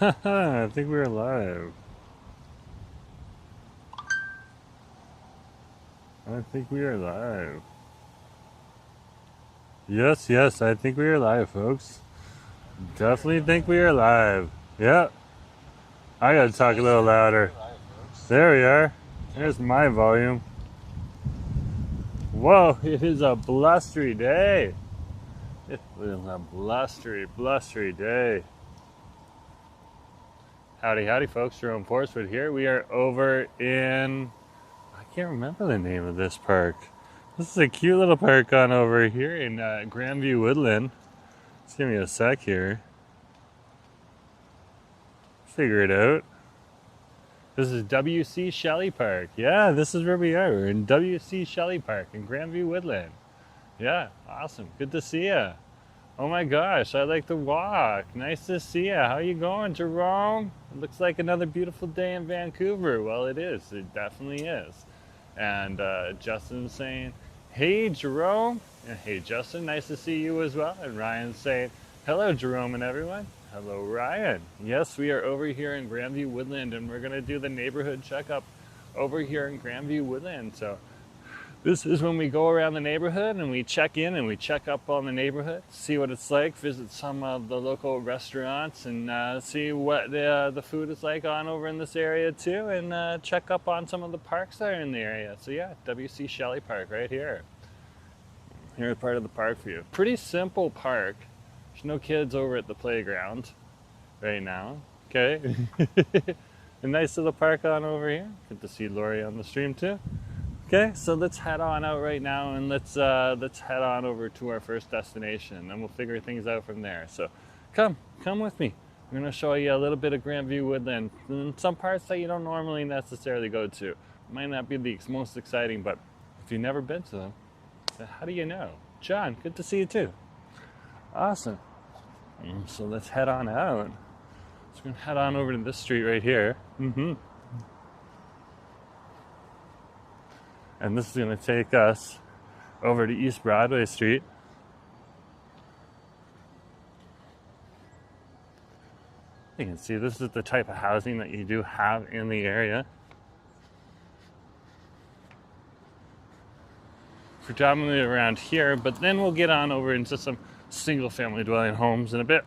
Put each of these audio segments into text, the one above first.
I think we're live. I think we are live. Yes, yes, I think we are live, folks. Definitely think we are live. Yep. I gotta talk a little louder. There we are. There's my volume. Whoa, it is a blustery day. It is a blustery day. Howdy, howdy, folks. Jerome Forestwood here. We are over in... I can't remember the name of this park. This is a cute little park on over here in Grandview-Woodland. Just give me a sec here. Figure it out. This is W.C. Shelley Park. Yeah, this is where we are. We're in W.C. Shelley Park in Grandview-Woodland. Yeah, awesome. Good to see ya. Oh my gosh, I like to walk. Nice to see ya. How you going, Jerome? It looks like another beautiful day in Vancouver. Well, it is. It definitely is. And Justin's saying, hey, Jerome. And hey, Justin, nice to see you as well. And Ryan's saying, hello, Jerome and everyone. Hello, Ryan. Yes, we are over here in Grandview-Woodland, and we're going to do the neighborhood checkup over here in Grandview-Woodland. So this is when we go around the neighborhood and we check in and we check up on the neighborhood, see what it's like, visit some of the local restaurants, and see what the food is like on over in this area too, and check up on some of the parks that are in the area. So yeah, W.C. Shelley Park right here. Here's part of the park view. Pretty simple park. There's no kids over at the playground right now. Okay. A nice little park on over here. Good to see Lori on the stream too. Okay, so let's head on out right now, and let's head on over to our first destination, and we'll figure things out from there. So come with me. I'm going to show you a little bit of Grandview-Woodland, and some parts that you don't normally necessarily go to. Might not be the most exciting, but if you've never been to them, then how do you know? John, good to see you too. Awesome. So let's head on out. So we're going to head on over to this street right here. And this is going to take us over to East Broadway Street. You can see this is the type of housing that you do have in the area. Predominantly around here, but then we'll get on over into some single family dwelling homes in a bit.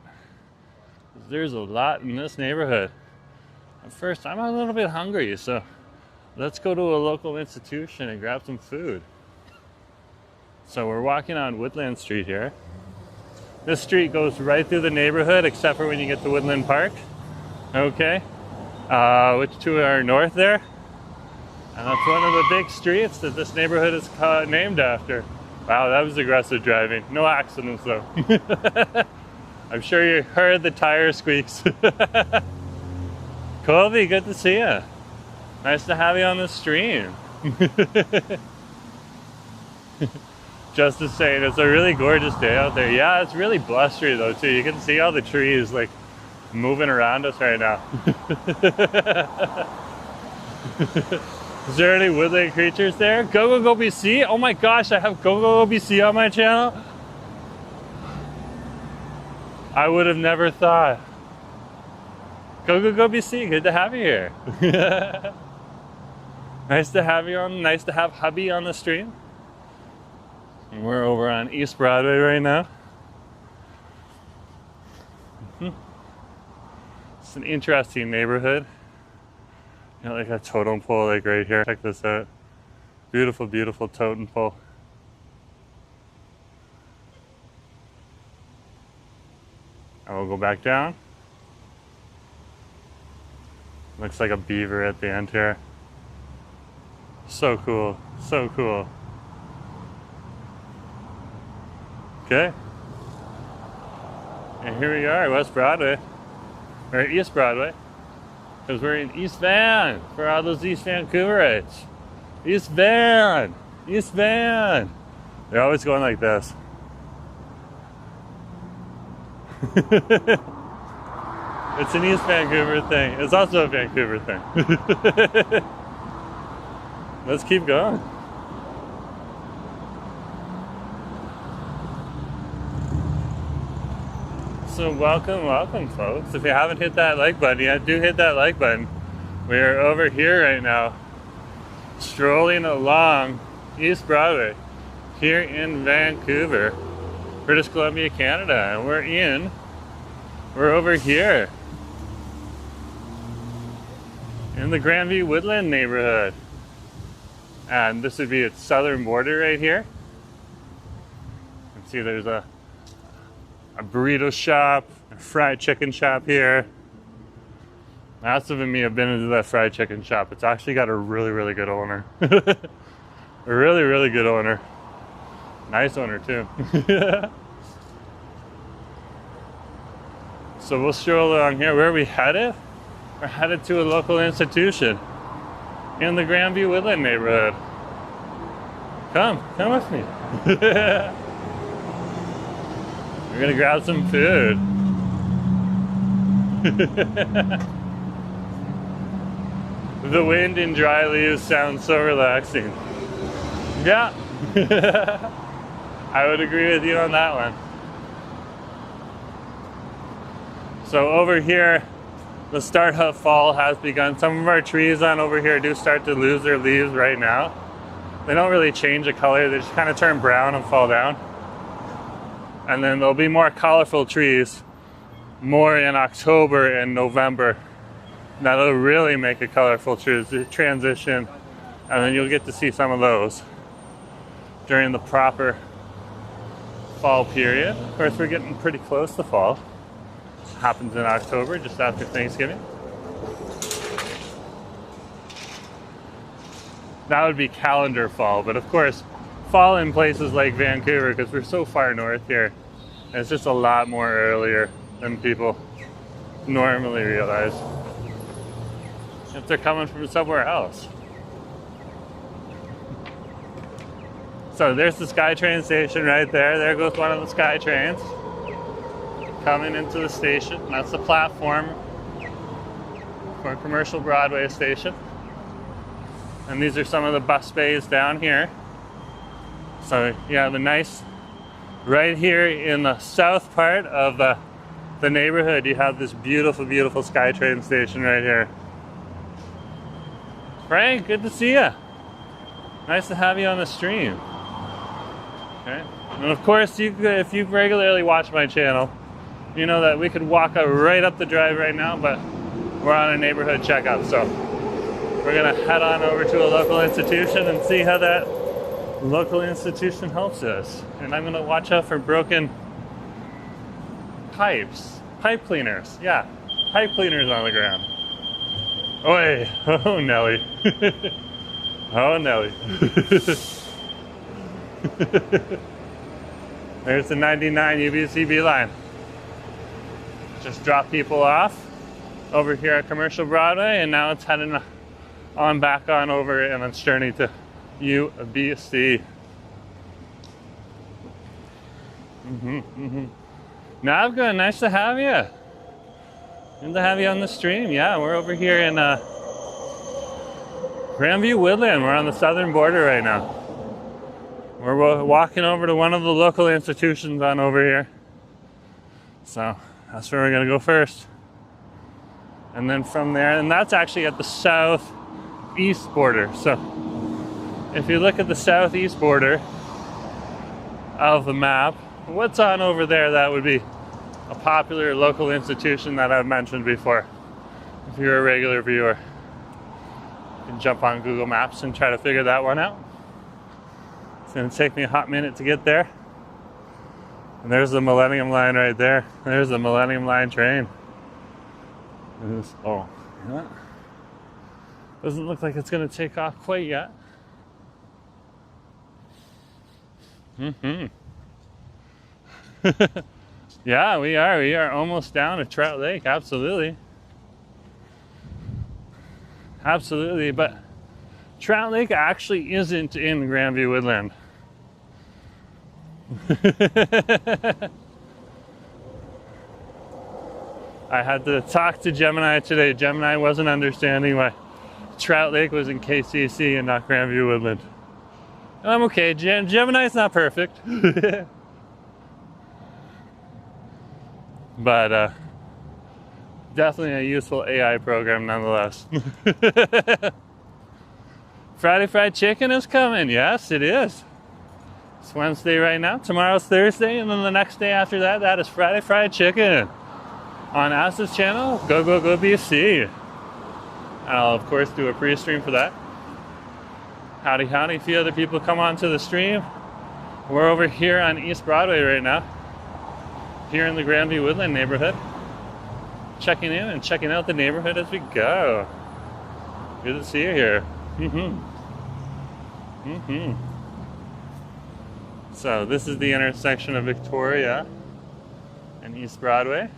There's a lot in this neighborhood. At first, I'm a little bit hungry, so let's go to a local institution and grab some food. So we're walking on Woodland Street here. This street goes right through the neighborhood, except for when you get to Woodland Park. Okay, which to our north there. And that's one of the big streets that this neighborhood is named after. Wow, that was aggressive driving. No accidents though. I'm sure you heard the tire squeaks. Colby, good to see you. Nice to have you on the stream. Just to say, it's a really gorgeous day out there. Yeah, it's really blustery though too. You can see all the trees like moving around us right now. Is there any woodland creatures there? Go BC! Oh my gosh, I have Go BC on my channel. I would have never thought. Go BC, good to have you here. Nice to have you on. Nice to have hubby on the stream. And we're over on East Broadway right now. It's an interesting neighborhood. You know, like a totem pole like right here. Check this out. Beautiful, beautiful totem pole. And we'll go back down. Looks like a beaver at the end here. So cool, so cool. Okay. And here we are, West Broadway, or East Broadway, because we're in East Van for all those East Vancouverites. East Van, East Van. They're always going like this. It's an East Vancouver thing. It's also a Vancouver thing. Let's keep going. So welcome folks. If you haven't hit that like button yet, do hit that like button. We are over here right now, strolling along East Broadway here in Vancouver, British Columbia, Canada. And we're over here in the Grandview-Woodland neighborhood. And this would be its southern border right here. You can see there's a burrito shop, a fried chicken shop here. Massive and me have been into that fried chicken shop. It's actually got a really good owner. A really good owner. Nice owner too. So we'll stroll along here. Where are we headed? We're headed to a local institution in the Grandview-Woodland neighborhood. Come with me. We're gonna grab some food. The wind and dry leaves sound so relaxing. Yeah. I would agree with you on that one. So over here, the start of fall has begun. Some of our trees on over here do start to lose their leaves right now. They don't really change the color, they just kind of turn brown and fall down. And then there'll be more colorful trees more in October and November. That'll really make a colorful transition. And then you'll get to see some of those during the proper fall period. Of course, we're getting pretty close to fall. Happens in October, just after Thanksgiving. That would be calendar fall, but of course, fall in places like Vancouver, because we're so far north here, it's just a lot more earlier than people normally realize if they're coming from somewhere else. So there's the SkyTrain station right there. There goes one of the SkyTrains coming into the station. That's the platform for a commercial Broadway station. And these are some of the bus bays down here. So you have a nice, right here in the south part of the neighborhood, you have this beautiful SkyTrain station right here. Frank, good to see you. Nice to have you on the stream. Okay. And of course, if you regularly watch my channel, you know that we could walk right up the drive right now, but we're on a neighborhood checkup, so we're gonna head on over to a local institution and see how that local institution helps us. And I'm gonna watch out for broken pipes. Pipe cleaners, yeah. Pipe cleaners on the ground. Oi, oh Nelly. Oh Nelly. There's the 99 UBCB line. Just drop people off over here at Commercial Broadway, and now it's heading on back on over and it's journey to UBC. Navga, nice to have you. Good to have you on the stream. Yeah, we're over here in Grandview-Woodland. We're on the southern border right now. We're walking over to one of the local institutions on over here. So that's where we're gonna go first. And then from there, and that's actually at the southeast border. So if you look at the southeast border of the map, what's on over there, that would be a popular local institution that I've mentioned before. If you're a regular viewer, you can jump on Google Maps and try to figure that one out. It's gonna take me a hot minute to get there. And there's the Millennium Line right there. There's the Millennium Line train. Oh, yeah. Doesn't look like it's gonna take off quite yet. Yeah, we are almost down to Trout Lake, absolutely. Absolutely, but Trout Lake actually isn't in Grandview-Woodland. I had to talk to Gemini today. Gemini wasn't understanding why Trout Lake was in KCC and not Grandview-Woodland. I'm okay. Gemini's not perfect. But definitely a useful AI program nonetheless. Friday Fried Chicken is coming. Yes, it is. It's Wednesday right now. Tomorrow's Thursday, and then the next day after that, that is Friday Fried Chicken on As's channel. Go, go, go, BC. I'll, of course, do a pre-stream for that. Howdy, howdy. A few other people come onto the stream. We're over here on East Broadway right now, here in the Grandview-Woodland neighborhood. Checking in and checking out the neighborhood as we go. Good to see you here. So this is the intersection of Victoria and East Broadway.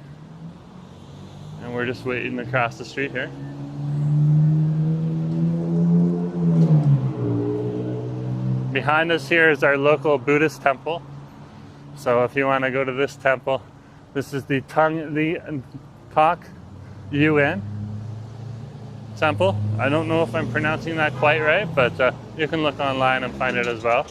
And we're just waiting across the street here. Behind us here is our local Buddhist temple. So if you want to go to this temple, this is the Pak Yuen temple. I don't know if I'm pronouncing that quite right, but you can look online and find it as well.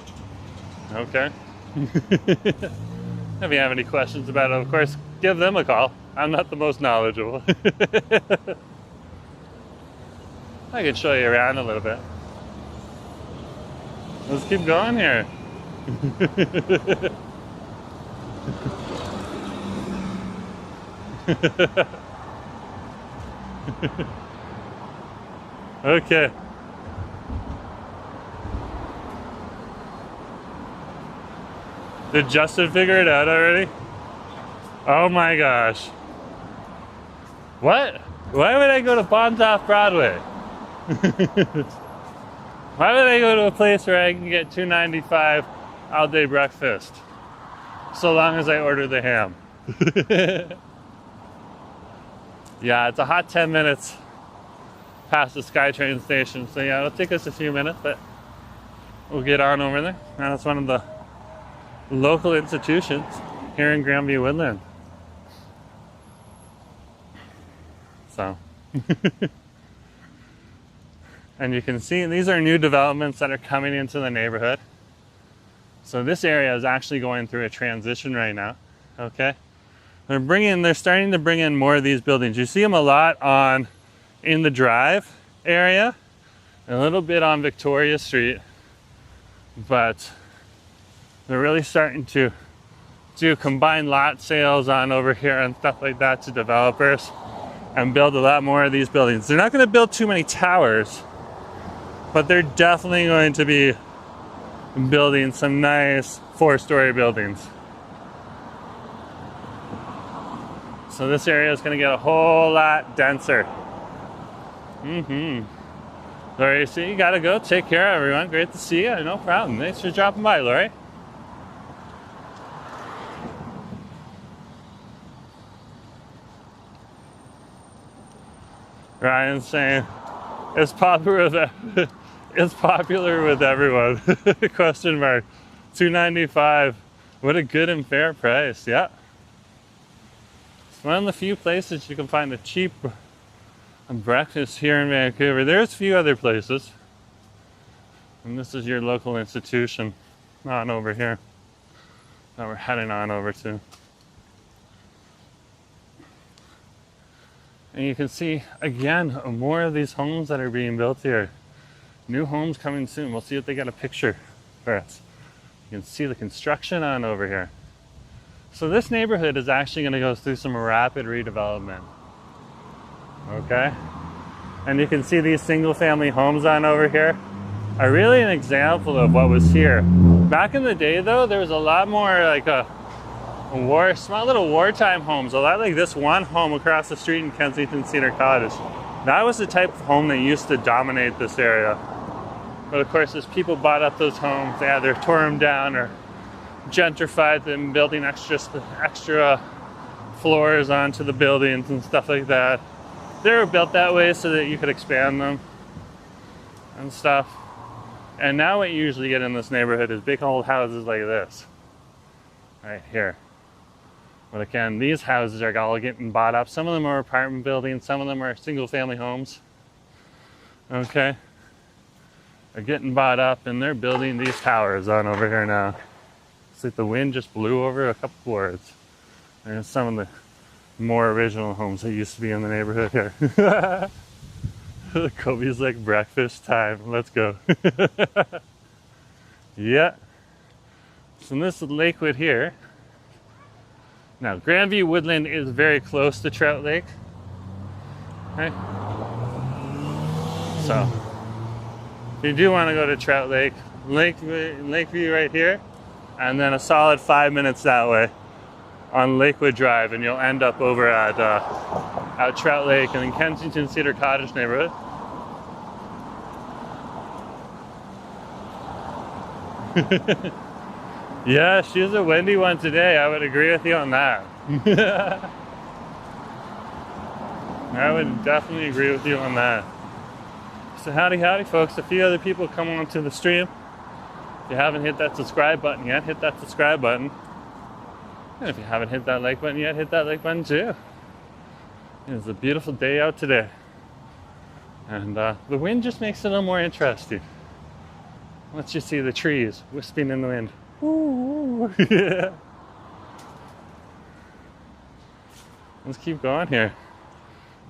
Okay. If you have any questions about it, of course, give them a call. I'm not the most knowledgeable. I can show you around a little bit. Let's keep going here. Okay. Did Justin figure it out already? Oh my gosh. What? Why would I go to Bonds off Broadway? Why would I go to a place where I can get $2.95 all day breakfast? So long as I order the ham. Yeah, it's a hot 10 minutes past the SkyTrain station. So yeah, it'll take us a few minutes, but we'll get on over there. And it's one of the local institutions here in Grandview-Woodland. So, and you can see these are new developments that are coming into the neighborhood. So this area is actually going through a transition right now. Okay, they're starting to bring in more of these buildings. You see them a lot in the Drive area, a little bit on Victoria Street, but they're really starting to do combined lot sales on over here and stuff like that to developers and build a lot more of these buildings. They're not going to build too many towers, but they're definitely going to be building some nice 4-story buildings. So this area is going to get a whole lot denser. Lori, so you gotta go. Take care, everyone. Great to see you. No problem. Thanks for dropping by, Lori. Ryan's saying it's popular with everyone. Question mark. $2.95. What a good and fair price. Yeah. It's one of the few places you can find a cheap breakfast here in Vancouver. There's a few other places. And this is your local institution on over here that we're heading on over to. And you can see, again, more of these homes that are being built here. New homes coming soon. We'll see if they got a picture for us. You can see the construction on over here. So this neighborhood is actually going to go through some rapid redevelopment. Okay? And you can see these single-family homes on over here are really an example of what was here. Back in the day, though, there was a lot more like small little wartime homes, a lot like this one home across the street in Kensington Cedar Cottage. That was the type of home that used to dominate this area. But of course, as people bought up those homes, they either tore them down or gentrified them, building extra floors onto the buildings and stuff like that. They were built that way so that you could expand them and stuff. And now what you usually get in this neighborhood is big old houses like this. Right here. But again, these houses are all getting bought up. Some of them are apartment buildings, some of them are single family homes. Okay. They're getting bought up and they're building these towers on over here now. It's like the wind just blew over a couple boards. There's some of the more original homes that used to be in the neighborhood here. Kobe's like, breakfast time, let's go. Yeah. So this is Lakewood here. Now, Grandview-Woodland is very close to Trout Lake. Okay. So, if you do want to go to Trout Lake, Lakeview right here, and then a solid 5 minutes that way on Lakewood Drive, and you'll end up over at Trout Lake and in Kensington Cedar Cottage neighborhood. Yeah, she's a windy one today. I would agree with you on that. I would definitely agree with you on that. So howdy folks, a few other people come on to the stream. If you haven't hit that subscribe button yet, hit that subscribe button. And if you haven't hit that like button yet, hit that like button too. It's a beautiful day out today. And the wind just makes it a little more interesting. Let's just see the trees wisping in the wind. Ooh. Yeah. Let's keep going here.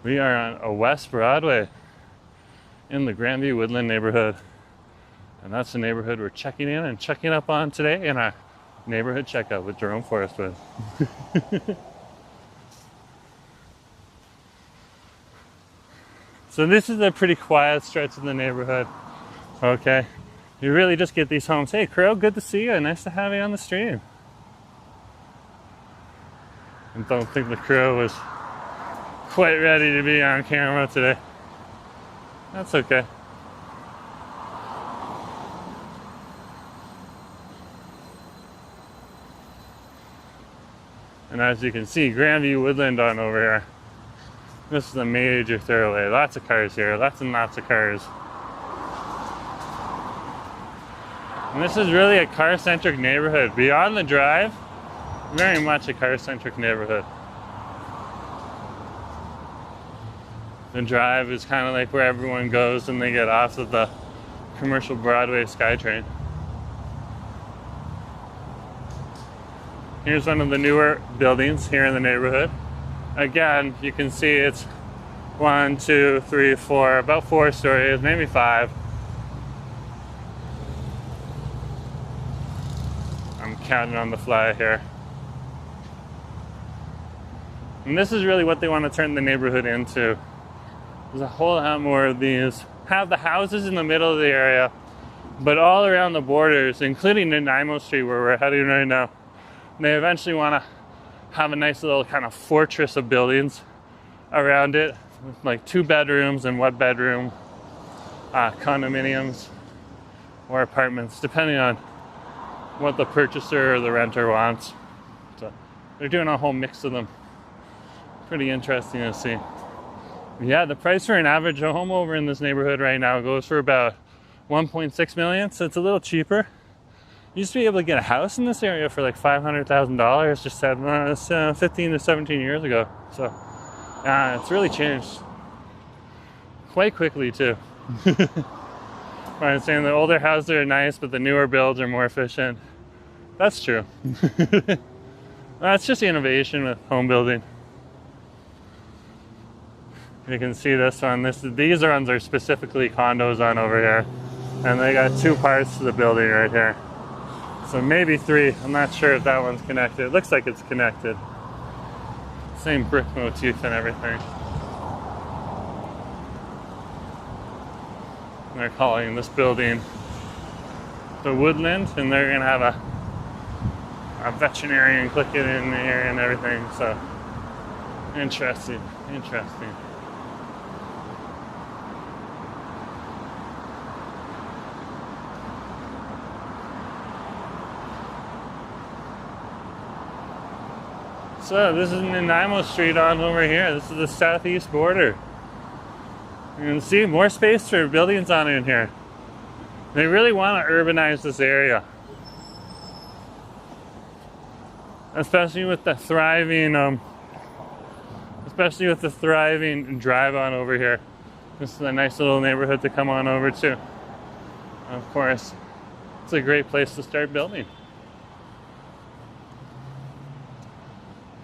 We are on a West Broadway in the Grandview-Woodland neighborhood. And that's the neighborhood we're checking in and checking up on today in our neighborhood checkup with Jerome Forrestwood. So this is a pretty quiet stretch of the neighborhood. Okay. You really just get these homes. Hey, Crow, good to see you. Nice to have you on the stream. I don't think the Crow was quite ready to be on camera today. That's okay. And as you can see, Grandview-Woodland on over here. This is a major thoroughway. Lots of cars here, lots and lots of cars. And this is really a car-centric neighborhood. Beyond the drive, very much a car-centric neighborhood. The drive is kind of like where everyone goes when they get off of the commercial Broadway SkyTrain. Here's one of the newer buildings here in the neighborhood. Again, you can see it's 1, 2, 3, 4, about 4 stories, maybe 5. I'm counting on the fly here. And this is really what they want to turn the neighborhood into. There's a whole lot more of these. Have the houses in the middle of the area, but all around the borders, including Nanaimo Street where we're heading right now. They eventually want to have a nice little kind of fortress of buildings around it, with like 2 bedrooms and 1 bedroom condominiums or apartments, depending on what the purchaser or the renter wants. So they're doing a whole mix of them. Pretty interesting to see. Yeah, the price for an average home over in this neighborhood right now goes for about 1.6 million, so it's a little cheaper. You used to be able to get a house in this area for like $500,000 just 15 to 17 years ago. So it's really changed quite quickly too. I'm saying the older houses are nice, but the newer builds are more efficient. That's true. That's just innovation with home building. You can see this one. These ones are specifically condos on over here. And they got 2 parts to the building right here. So maybe 3. I'm not sure if that one's connected. It looks like it's connected. Same brick motif and everything. They're calling this building the Woodland, and they're gonna have a veterinarian click it in here and everything. So interesting. So this is Nanaimo Street on over here. This is the southeast border. You can see more space for buildings on in here. They really want to urbanize this area. Especially with the thriving drive on over here. This is a nice little neighborhood to come on over to. Of course, it's a great place to start building.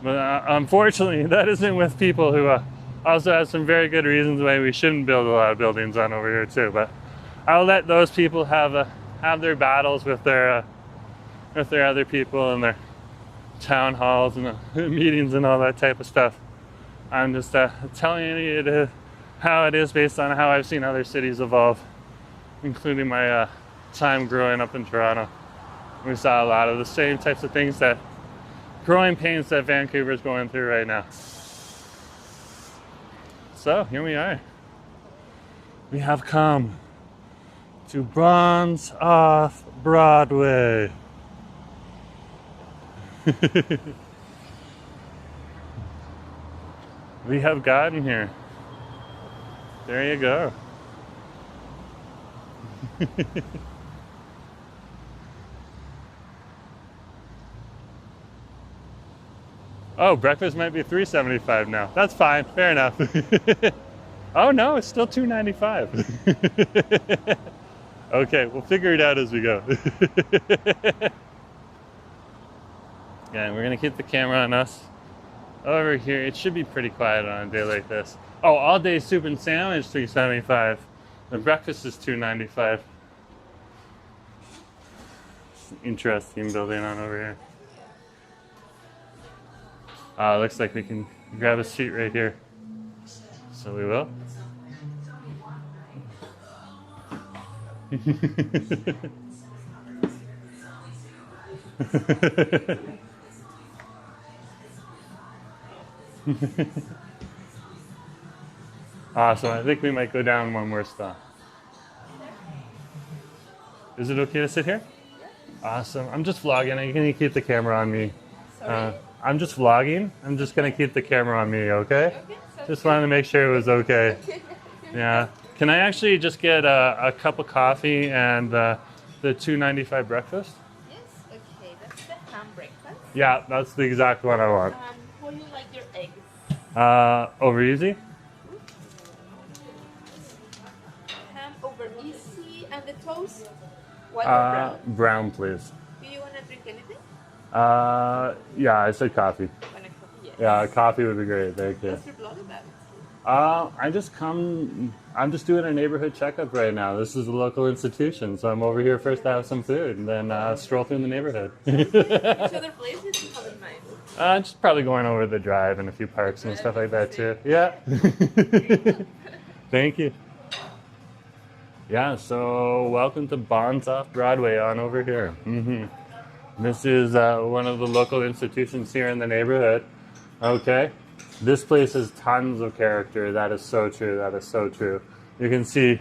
But unfortunately, that isn't with people who also have some very good reasons why we shouldn't build a lot of buildings on over here too. But I'll let those people have their battles with their other people and their town halls and the meetings and all that type of stuff. I'm just telling you how it is based on how I've seen other cities evolve, including my time growing up in Toronto. We saw a lot of the same types of things, that growing pains that Vancouver's going through right now. So here we are. We have come to Bronze off Broadway. We have gotten here. There you go. Oh, breakfast might be $3.75 now. That's fine. Fair enough. Oh no, it's still $2.95. Okay, we'll figure it out as we go. Yeah, we're gonna keep the camera on us. Over here, it should be pretty quiet on a day like this. Oh, all day soup and sandwich, $3.75. The breakfast is $2.95. Interesting building on over here. Looks like we can grab a seat right here. So we will. Awesome. I think we might go down one more stop. Is it okay to sit here? Awesome. I'm just vlogging. Are you going to keep the camera on me? Sorry? I'm just vlogging. I'm just going to keep the camera on me, okay? Just wanted to make sure it was okay. Yeah. Can I actually just get a cup of coffee and the $2.95 breakfast? Yes, okay. That's the ham breakfast. Yeah, that's the exact one I want. How do you like your eggs? Over easy? Ham over easy, and the toast? White or brown? Brown, please. Do you want to drink anything? Yeah, I said coffee. Want a coffee? Yes. Yeah, coffee would be great. Thank you. What's your blog about? I'm just doing a neighborhood checkup right now. This is a local institution, so I'm over here first to have some food and then stroll through the neighborhood. Which other places do you have in mind? Just probably going over the drive and a few parks and stuff like that too. Yeah. Thank you. Yeah, so welcome to Bonds off Broadway on over here. This is one of the local institutions here in the neighborhood. Okay. This place has tons of character. That is so true. That is so true. You can see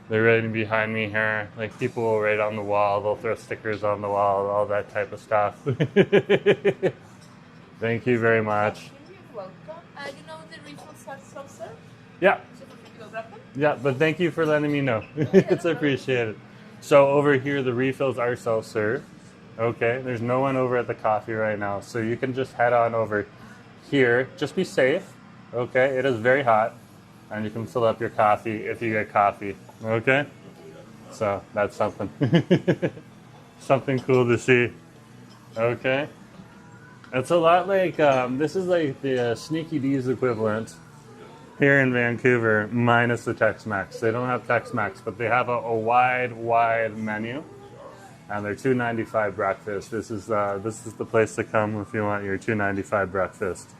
they're right behind me here. Like, people will write on the wall. They'll throw stickers on the wall, all that type of stuff. Thank you very much. You're welcome. You know the refills are self-serve? Yeah. So feel free to go grab them. Yeah, but thank you for letting me know. It's appreciated. So over here, the refills are self-serve. Okay, there's no one over at the coffee right now. So you can just head on over here. Just be safe. Okay, it is very hot. And you can fill up your coffee if you get coffee. Okay? So that's something. Something cool to see. Okay? It's a lot like, this is like the Sneaky D's equivalent here in Vancouver, minus the Tex-Mex. They don't have Tex-Mex, but they have a wide menu. And they're $2.95 breakfast. This is the place to come if you want your $2.95 breakfast.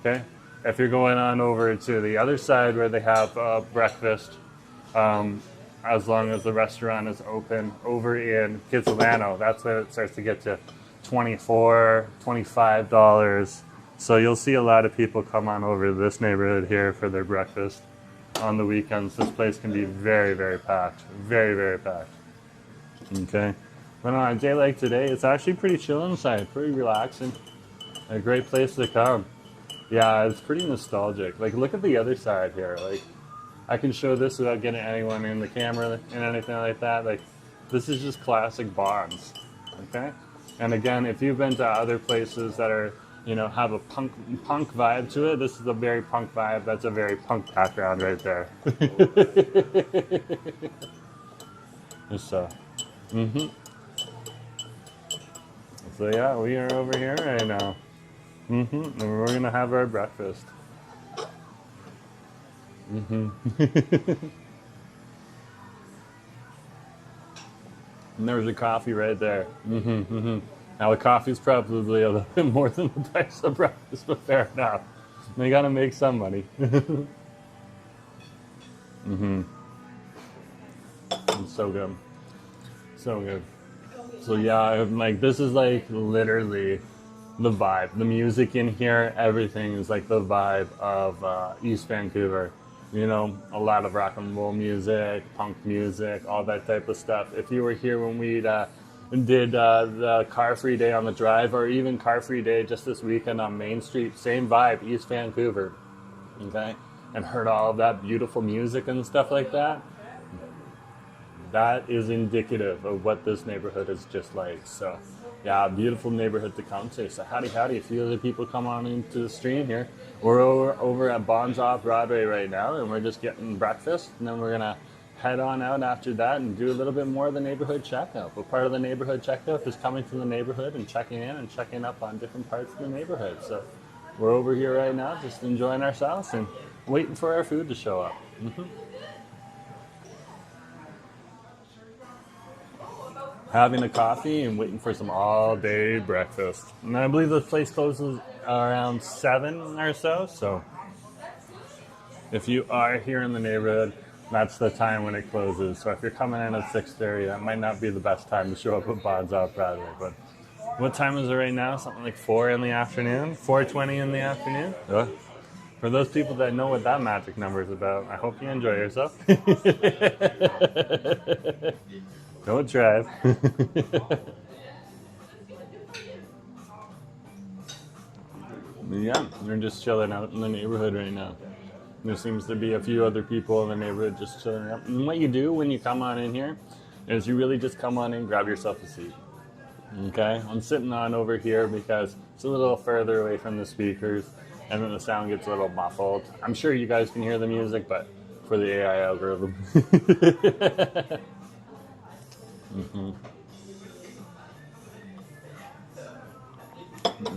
Okay? If you're going on over to the other side where they have breakfast, as long as the restaurant is open, over in Kitsilano, that's where it starts to get to $24, $25. So you'll see a lot of people come on over to this neighborhood here for their breakfast on the weekends. This place can be very, very packed. Very, very packed. Okay? But on a day like today, it's actually pretty chill inside, pretty relaxing. A great place to come. Yeah, it's pretty nostalgic. Like, look at the other side here. Like, I can show this without getting anyone in the camera and anything like that. Like, this is just classic Bonds. Okay? And again, if you've been to other places that are, you know, have a punk vibe to it, this is a very punk vibe. That's a very punk background right there. So, So yeah, we are over here right now. And we're gonna have our breakfast. And there's a coffee right there. Now the coffee's probably a little bit more than the price of breakfast, but fair enough. They gotta make some money. It's so good. So good. So yeah, I'm like, this is like literally the vibe. The music in here, everything is like the vibe of East Vancouver. You know, a lot of rock and roll music, punk music, all that type of stuff. If you were here when we did the car free day on the drive, or even car free day just this weekend on Main Street, same vibe, East Vancouver. Okay? And heard all of that beautiful music and stuff like that. That is indicative of what this neighborhood is just like. So, yeah, beautiful neighborhood to come to. So, howdy, a few other people come on into the stream here. We're over at Bonds Off Broadway right now, and we're just getting breakfast. And then we're going to head on out after that and do a little bit more of the neighborhood checkup. But part of the neighborhood checkup is coming to the neighborhood and checking in and checking up on different parts of the neighborhood. So, we're over here right now just enjoying ourselves and waiting for our food to show up. Having a coffee and waiting for some all-day breakfast. And I believe this place closes around 7 or so. So if you are here in the neighborhood, that's the time when it closes. So if you're coming in at 6:30, that might not be the best time to show up at Bonds Off Broadway. But what time is it right now? Something like 4 in the afternoon? 4:20 in the afternoon? Yeah. For those people that know what that magic number is about, I hope you enjoy yourself. Don't drive. Yeah, we're just chilling out in the neighborhood right now. There seems to be a few other people in the neighborhood just chilling out. And what you do when you come on in here is you really just come on in, grab yourself a seat. Okay? I'm sitting on over here because it's a little further away from the speakers, and then the sound gets a little muffled. I'm sure you guys can hear the music, but for the AI algorithm.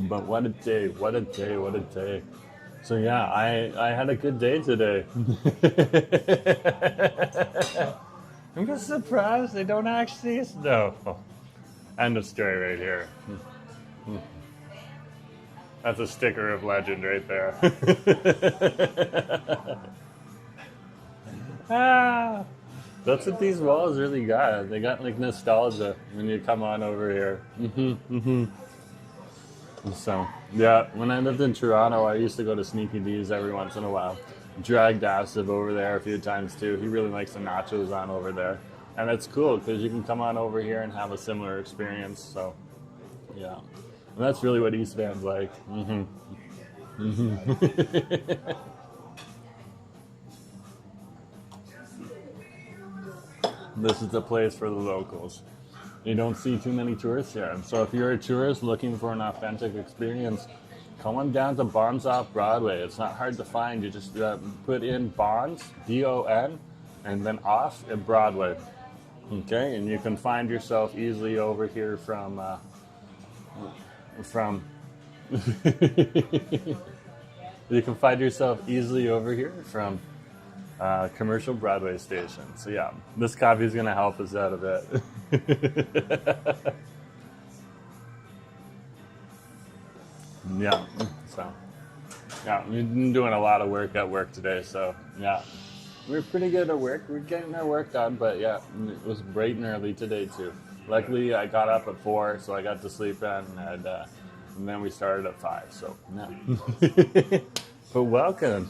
But what a day, what a day, what a day. So yeah, I had a good day today. I'm just surprised they don't actually snow. End of story right here. That's a sticker of legend right there. Ah, that's what these walls really got. They got like nostalgia when you come on over here. So, yeah, when I lived in Toronto, I used to go to Sneaky D's every once in a while. Dragged Dasiv over there a few times too. He really likes the nachos on over there. And it's cool because you can come on over here and have a similar experience. So, yeah. And that's really what East Van's like. This is the place for the locals. You don't see too many tourists here. So if you're a tourist looking for an authentic experience, come on down to Bonds Off Broadway. It's not hard to find. You just put in Bonds, B-O-N, and then off at Broadway. Okay, and you can find yourself easily over here from you can find yourself easily over here from commercial Broadway station. So yeah, this coffee is going to help us out a bit. Yeah, so yeah, we've been doing a lot of work at work today. So yeah, we're pretty good at work. We're getting our work done, but yeah, it was bright and early today too. Luckily, I got up at 4, so I got to sleep in, and then we started at 5. So yeah. But welcome.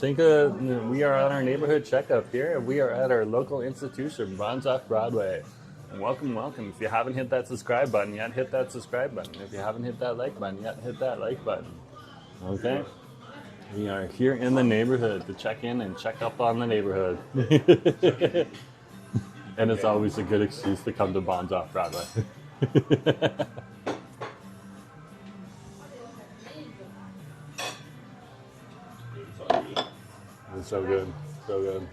We are on our neighborhood checkup here. We are at our local institution, Bonds Off Broadway. And welcome, welcome. If you haven't hit that subscribe button yet, hit that subscribe button. If you haven't hit that like button yet, hit that like button. Okay? We are here in the neighborhood to check in and check up on the neighborhood. And it's always a good excuse to come to Bonds Off Broadway. It's so good, so good.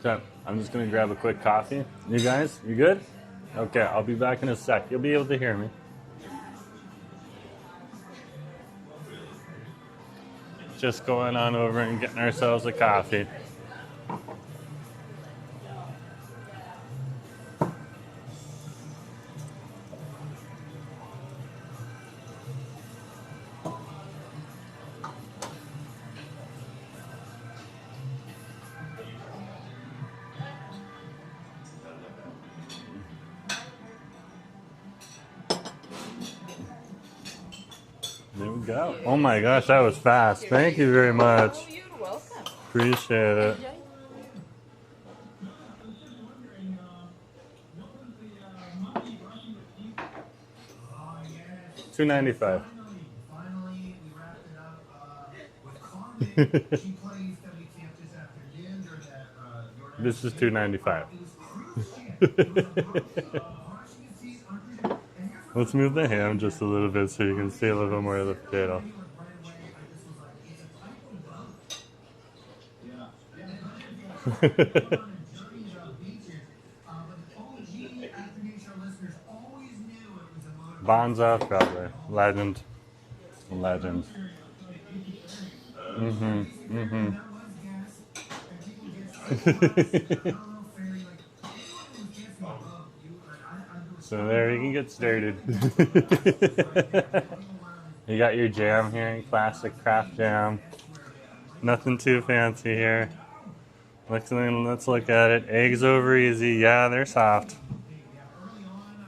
Okay, I'm just gonna grab a quick coffee. You guys, you good? Okay, I'll be back in a sec. You'll be able to hear me. Just going on over and getting ourselves a coffee. There we go. Oh my gosh, that was fast. Thank you very much. Oh, you're welcome. Appreciate it. Enjoy. $2.95. This is $2.95. Let's move the ham just a little bit so you can see a little bit more of the potato. Bonza, Broadway. Legend. Legend. So there you can get started. You got your jam here, classic craft jam. Nothing too fancy here. Let's look at it. Eggs over easy. Yeah, they're soft.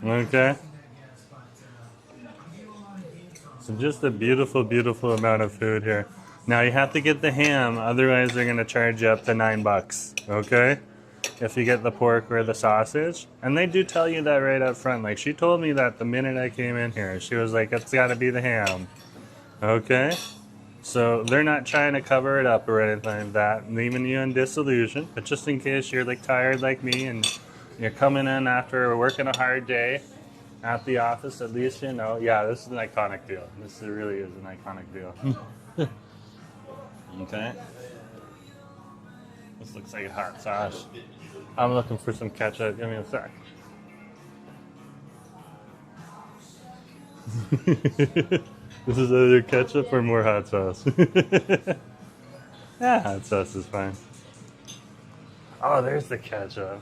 Okay. So just a beautiful, beautiful amount of food here. Now you have to get the ham, otherwise they're gonna charge you up to $9. Okay? If you get the pork or the sausage. And they do tell you that right up front. Like she told me that the minute I came in here. She was like, it's gotta be the ham. Okay? So they're not trying to cover it up or anything like that, leaving you in disillusion. But just in case you're like tired like me and you're coming in after working a hard day at the office, at least you know, yeah, this is an iconic deal. This really is an iconic deal. Okay. This looks like a hot sauce. I'm looking for some ketchup. Give me a sec. This is either ketchup or more hot sauce. Yeah, hot sauce is fine. Oh, there's the ketchup.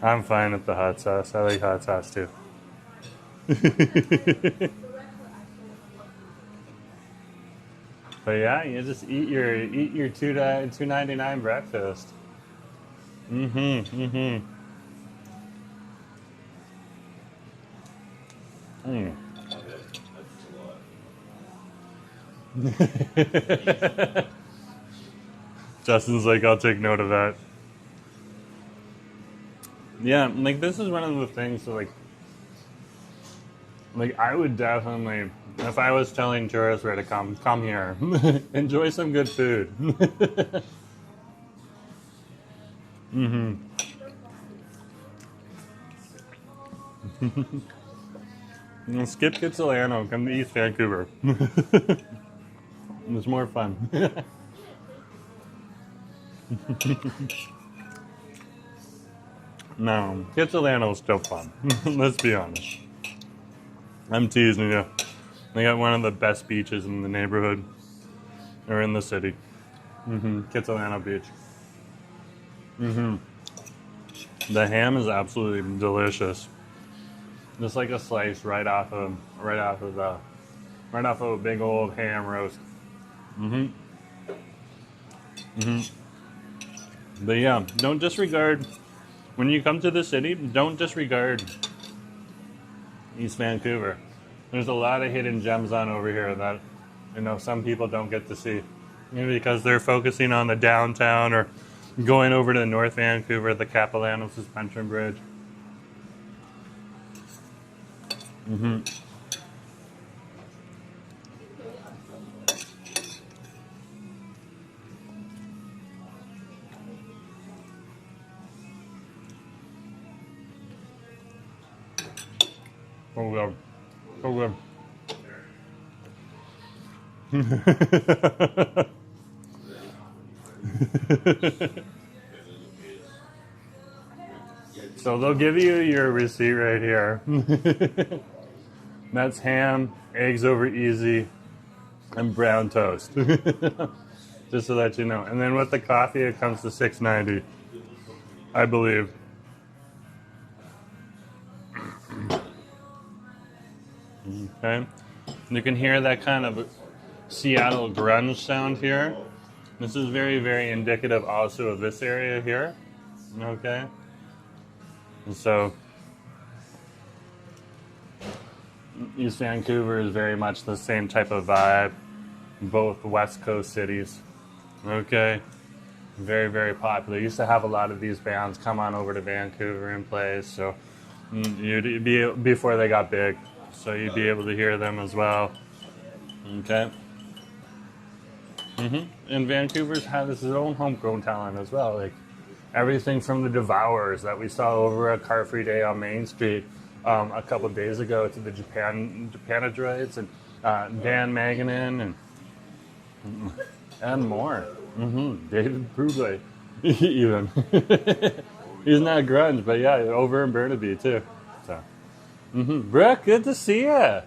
I'm fine with the hot sauce. I like hot sauce too. But yeah, you just eat your $2.99 breakfast. Mm. Justin's like, I'll take note of that. Yeah, like this is one of the things that like I would definitely, if I was telling tourists where to come here. Enjoy some good food. Skip Kitsilano, come to East Vancouver. It's more fun. No, Kitsilano is still fun. Let's be honest. I'm teasing you. They got one of the best beaches in the neighborhood, or in the city. Kitsilano Beach. The ham is absolutely delicious. Just like a slice right off of a big old ham roast. But yeah, don't disregard when you come to the city. Don't disregard East Vancouver. There's a lot of hidden gems on over here that some people don't get to see, because they're focusing on the downtown or going over to North Vancouver, the Capilano Suspension Bridge. Oh good. So good. So they'll give you your receipt right here. That's ham, eggs over easy, and brown toast. Just to let you know. And then with the coffee, it comes to $6.90, I believe. Okay. You can hear that kind of Seattle grunge sound here. This is very, very indicative also of this area here. Okay. And so East Vancouver is very much the same type of vibe. Both West Coast cities. Okay. Very, very popular. Used to have a lot of these bands come on over to Vancouver and play. So you'd be before they got big. So you'd be able to hear them as well. Okay. And Vancouver's had its own homegrown talent as well. Like everything from the Devourers that we saw over at Car Free Day on Main Street a couple of days ago, to the Japanadroids and Dan Maganin and more. David Brugley, even. He's not grunge, but yeah, over in Burnaby too. So, Brooke, good to see you.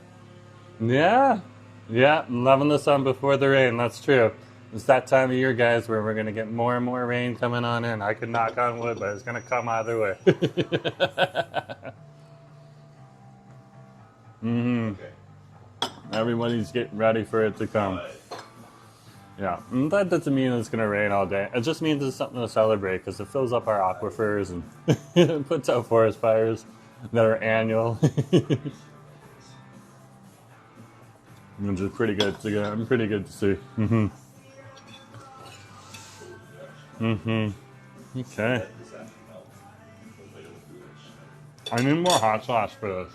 Yeah, loving the sun before the rain. That's true. It's that time of year, guys, where we're gonna get more and more rain coming on in. I could knock on wood, but it's gonna come either way. Everybody's getting ready for it to come. Yeah, and that doesn't mean it's going to rain all day. It just means it's something to celebrate because it fills up our aquifers and puts out forest fires that are annual. Which is pretty good to get. I'm pretty good to see. Okay. I need more hot sauce for this.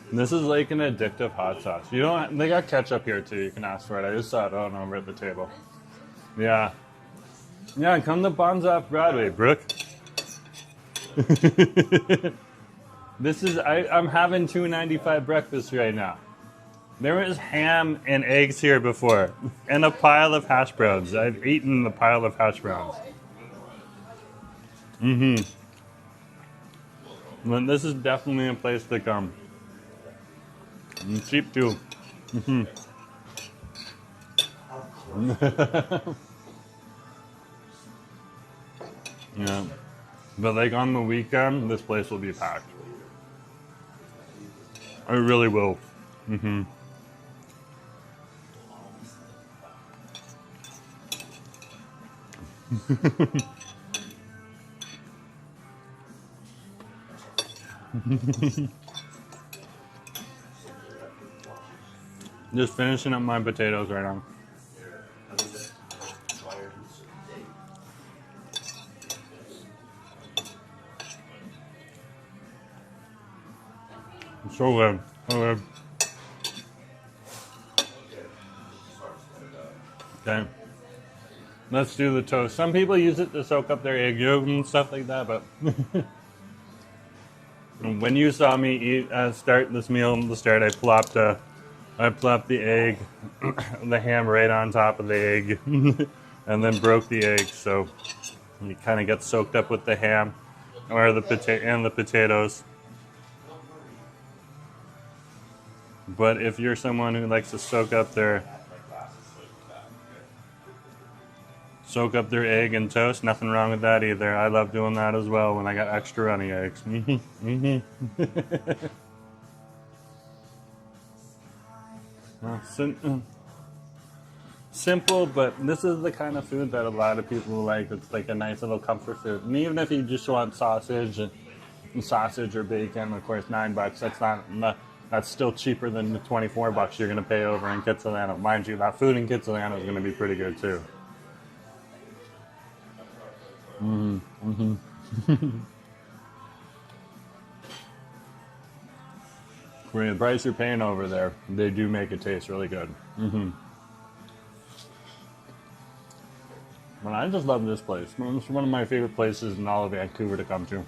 This is like an addictive hot sauce. You don't. They got ketchup here too. You can ask for it. I just saw it on over at the table. Yeah. Come to Bonds Off Broadway, Brooke. This is. I'm having $2.95 breakfast right now. There was ham and eggs here before, and a pile of hash browns. I've eaten the pile of hash browns. But this is definitely a place to come. And cheap too. Yeah. But like on the weekend, this place will be packed. It really will. Just finishing up my potatoes right now. So good. So good. Okay. Let's do the toast. Some people use it to soak up their egg yolk and stuff like that, but when you saw me start this meal at the start, I plopped the egg, the ham right on top of the egg, and then broke the egg, so it kind of gets soaked up with the ham or the potatoes. But if you're someone who likes to soak up their egg and toast, nothing wrong with that either. I love doing that as well when I got extra runny eggs. Simple, but this is the kind of food that a lot of people like. It's like a nice little comfort food. And even if you just want sausage or bacon, of course, $9. That's still cheaper than the $24 you're going to pay over in Kitsilano. Mind you, that food in Kitsilano is going to be pretty good too. For the price you're paying over there, they do make it taste really good. But I just love this place. It's one of my favorite places in all of Vancouver to come to.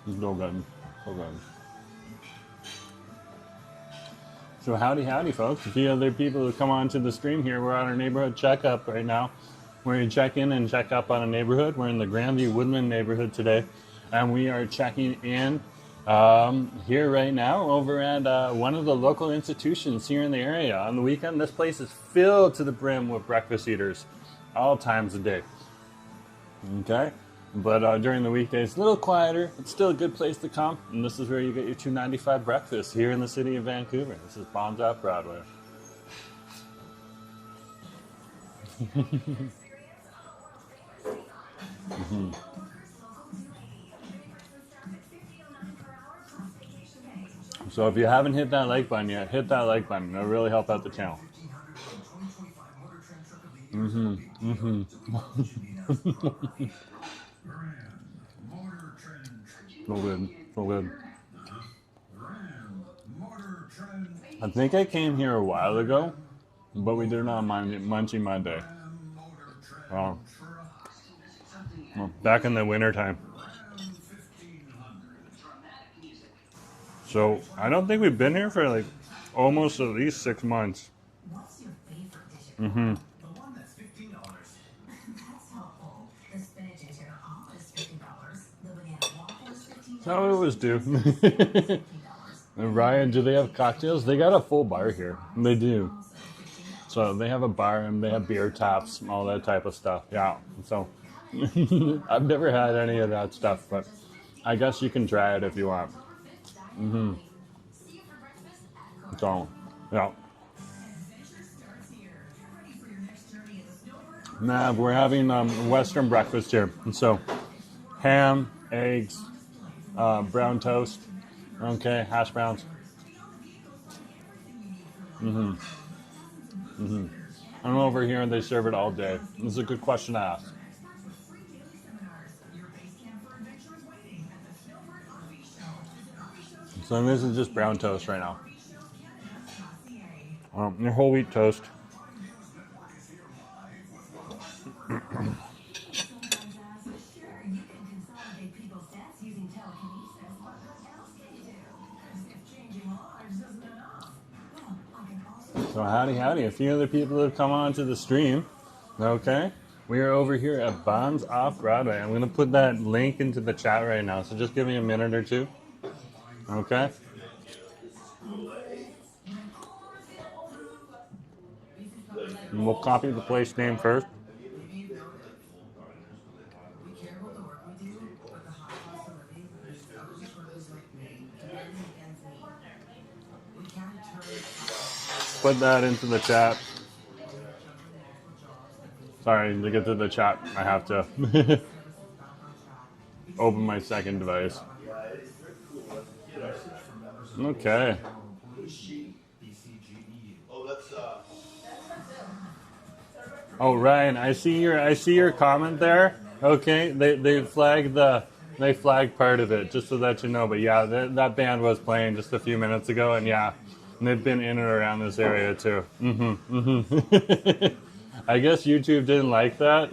So good. So good. So howdy, folks. A few other people who come onto the stream here. We're on our neighborhood checkup right now. We're going to check in and check up on a neighborhood. We're in the Grandview-Woodland neighborhood today. And we are checking in here right now over at one of the local institutions here in the area. On the weekend, this place is filled to the brim with breakfast eaters all times of day. Okay? But during the weekdays, a little quieter. It's still a good place to come. And this is where you get your $2.95 breakfast here in the city of Vancouver. This is Bombs Off Broadway. So if you haven't hit that like button yet, hit that like button. It'll really help out the channel. So good, so good. I think I came here a while ago, but we did it on Munchie Monday. Well, back in the winter time. So I don't think we've been here for like almost at least 6 months. What's your favorite dish? The one that's $15. That's helpful. The spinach and tuna omelet is $15. The banana waffle is $15. That's how it always do. And Ryan, do they have cocktails? They got a full bar here. They do. So they have a bar and they have beer taps and all that type of stuff. Yeah. So I've never had any of that stuff, but I guess you can try it if you want. So, yeah. Nah, we're having Western breakfast here. And so, ham, eggs, brown toast, okay, hash browns. And over here, they serve it all day. This is a good question to ask. So this is just brown toast right now. Your whole wheat toast. So howdy. A few other people have come on to the stream. Okay. We are over here at Bombs Off Broadway. I'm going to put that link into the chat right now. So just give me a minute or two. Okay. And we'll copy the place name first. Put that into the chat. Sorry, to get to the chat, I have to open my second device. Okay. Oh, Ryan, I see your comment there. Okay, they flagged part of it just so that you know. But yeah, that band was playing just a few minutes ago, and yeah, they've been in and around this area too. I guess YouTube didn't like that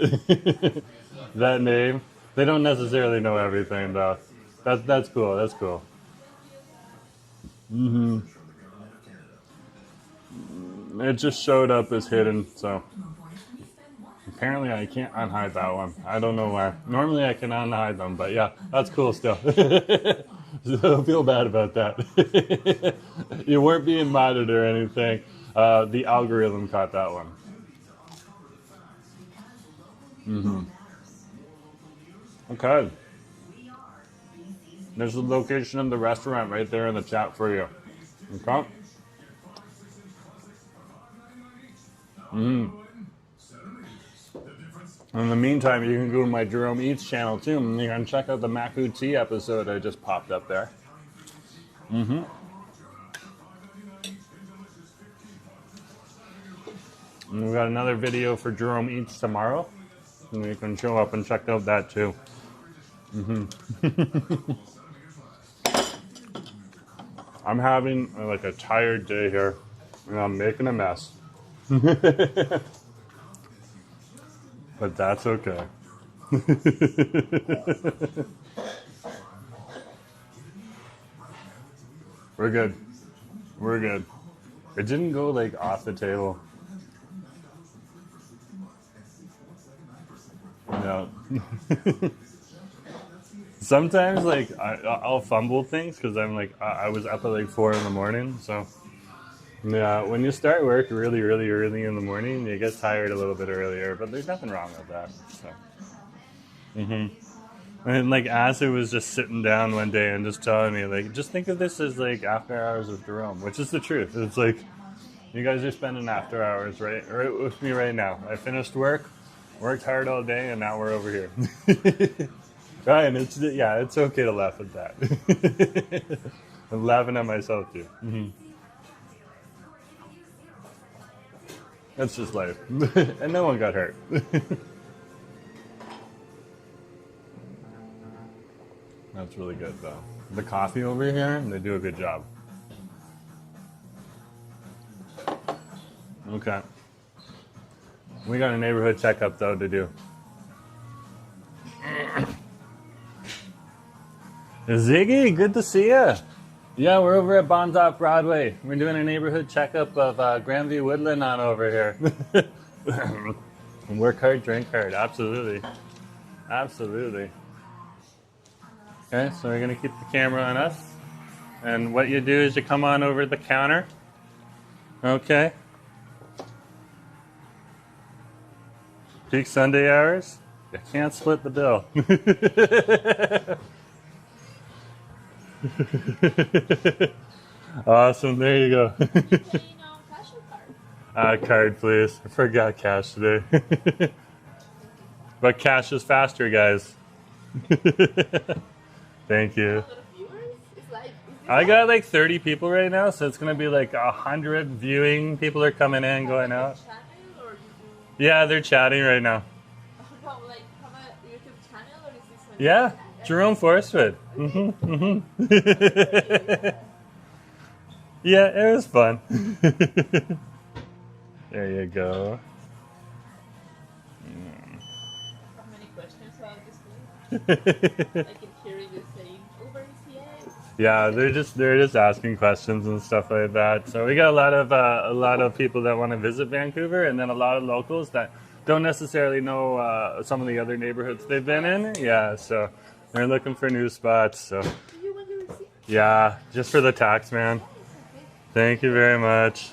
that name. They don't necessarily know everything though. That's cool. That's cool. It just showed up as hidden, so apparently I can't unhide that one. I don't know why. Normally I can unhide them, but yeah, that's cool still. So don't feel bad about that. You weren't being modded or anything. The algorithm caught that one. Okay. There's the location of the restaurant right there in the chat for you. Okay. In the meantime, you can go to my Jerome Eats channel too, and you can check out the Macu Tea episode I just popped up there. And we've got another video for Jerome Eats tomorrow, and you can show up and check out that too. I'm having like a tired day here, and I'm making a mess. But that's okay. We're good. We're good. It didn't go like off the table. No. Sometimes like I'll fumble things because I'm like I was up at like 4 in the morning. So yeah, when you start work really early in the morning, you get tired a little bit earlier. But there's nothing wrong with that. So. And like Asa was just sitting down one day and just telling me like, just think of this as like after hours with Jerome, which is the truth. It's like you guys are spending after hours right with me right now. I finished work, worked hard all day, and now we're over here. Right, and it's okay to laugh at that. I'm laughing at myself too. That's just life, and no one got hurt. That's really good though. The coffee over here, they do a good job. Okay. We got a neighborhood checkup though to do. Ziggy, good to see you. Yeah, we're over at Bonds Off Broadway. We're doing a neighborhood checkup of Grandview-Woodland on over here. Work hard, drink hard. Absolutely. Absolutely. Okay, so we're going to keep the camera on us. And what you do is you come on over the counter. Okay. Peak Sunday hours. You can't split the bill. Awesome, there you go. Cash or card? Card, please. I forgot cash today. But cash is faster, guys. Thank you. A lot of viewers? I got like 30 people right now, so it's gonna be like 100 viewing. People are coming in, going out. Channel or you Yeah, they're chatting right now. do like have a YouTube channel or is this one? Yeah, Jerome Forestwood. Yeah, it was fun. There you go. How many questions about this one? I can hear you saying over ECA. Yeah, they're just asking questions and stuff like that. So we got a lot of people that want to visit Vancouver, and then a lot of locals that don't necessarily know some of the other neighborhoods they've been in. Yeah, so they're looking for new spots. So Do you want your receipt? yeah, just for the tax man. Thank you very much.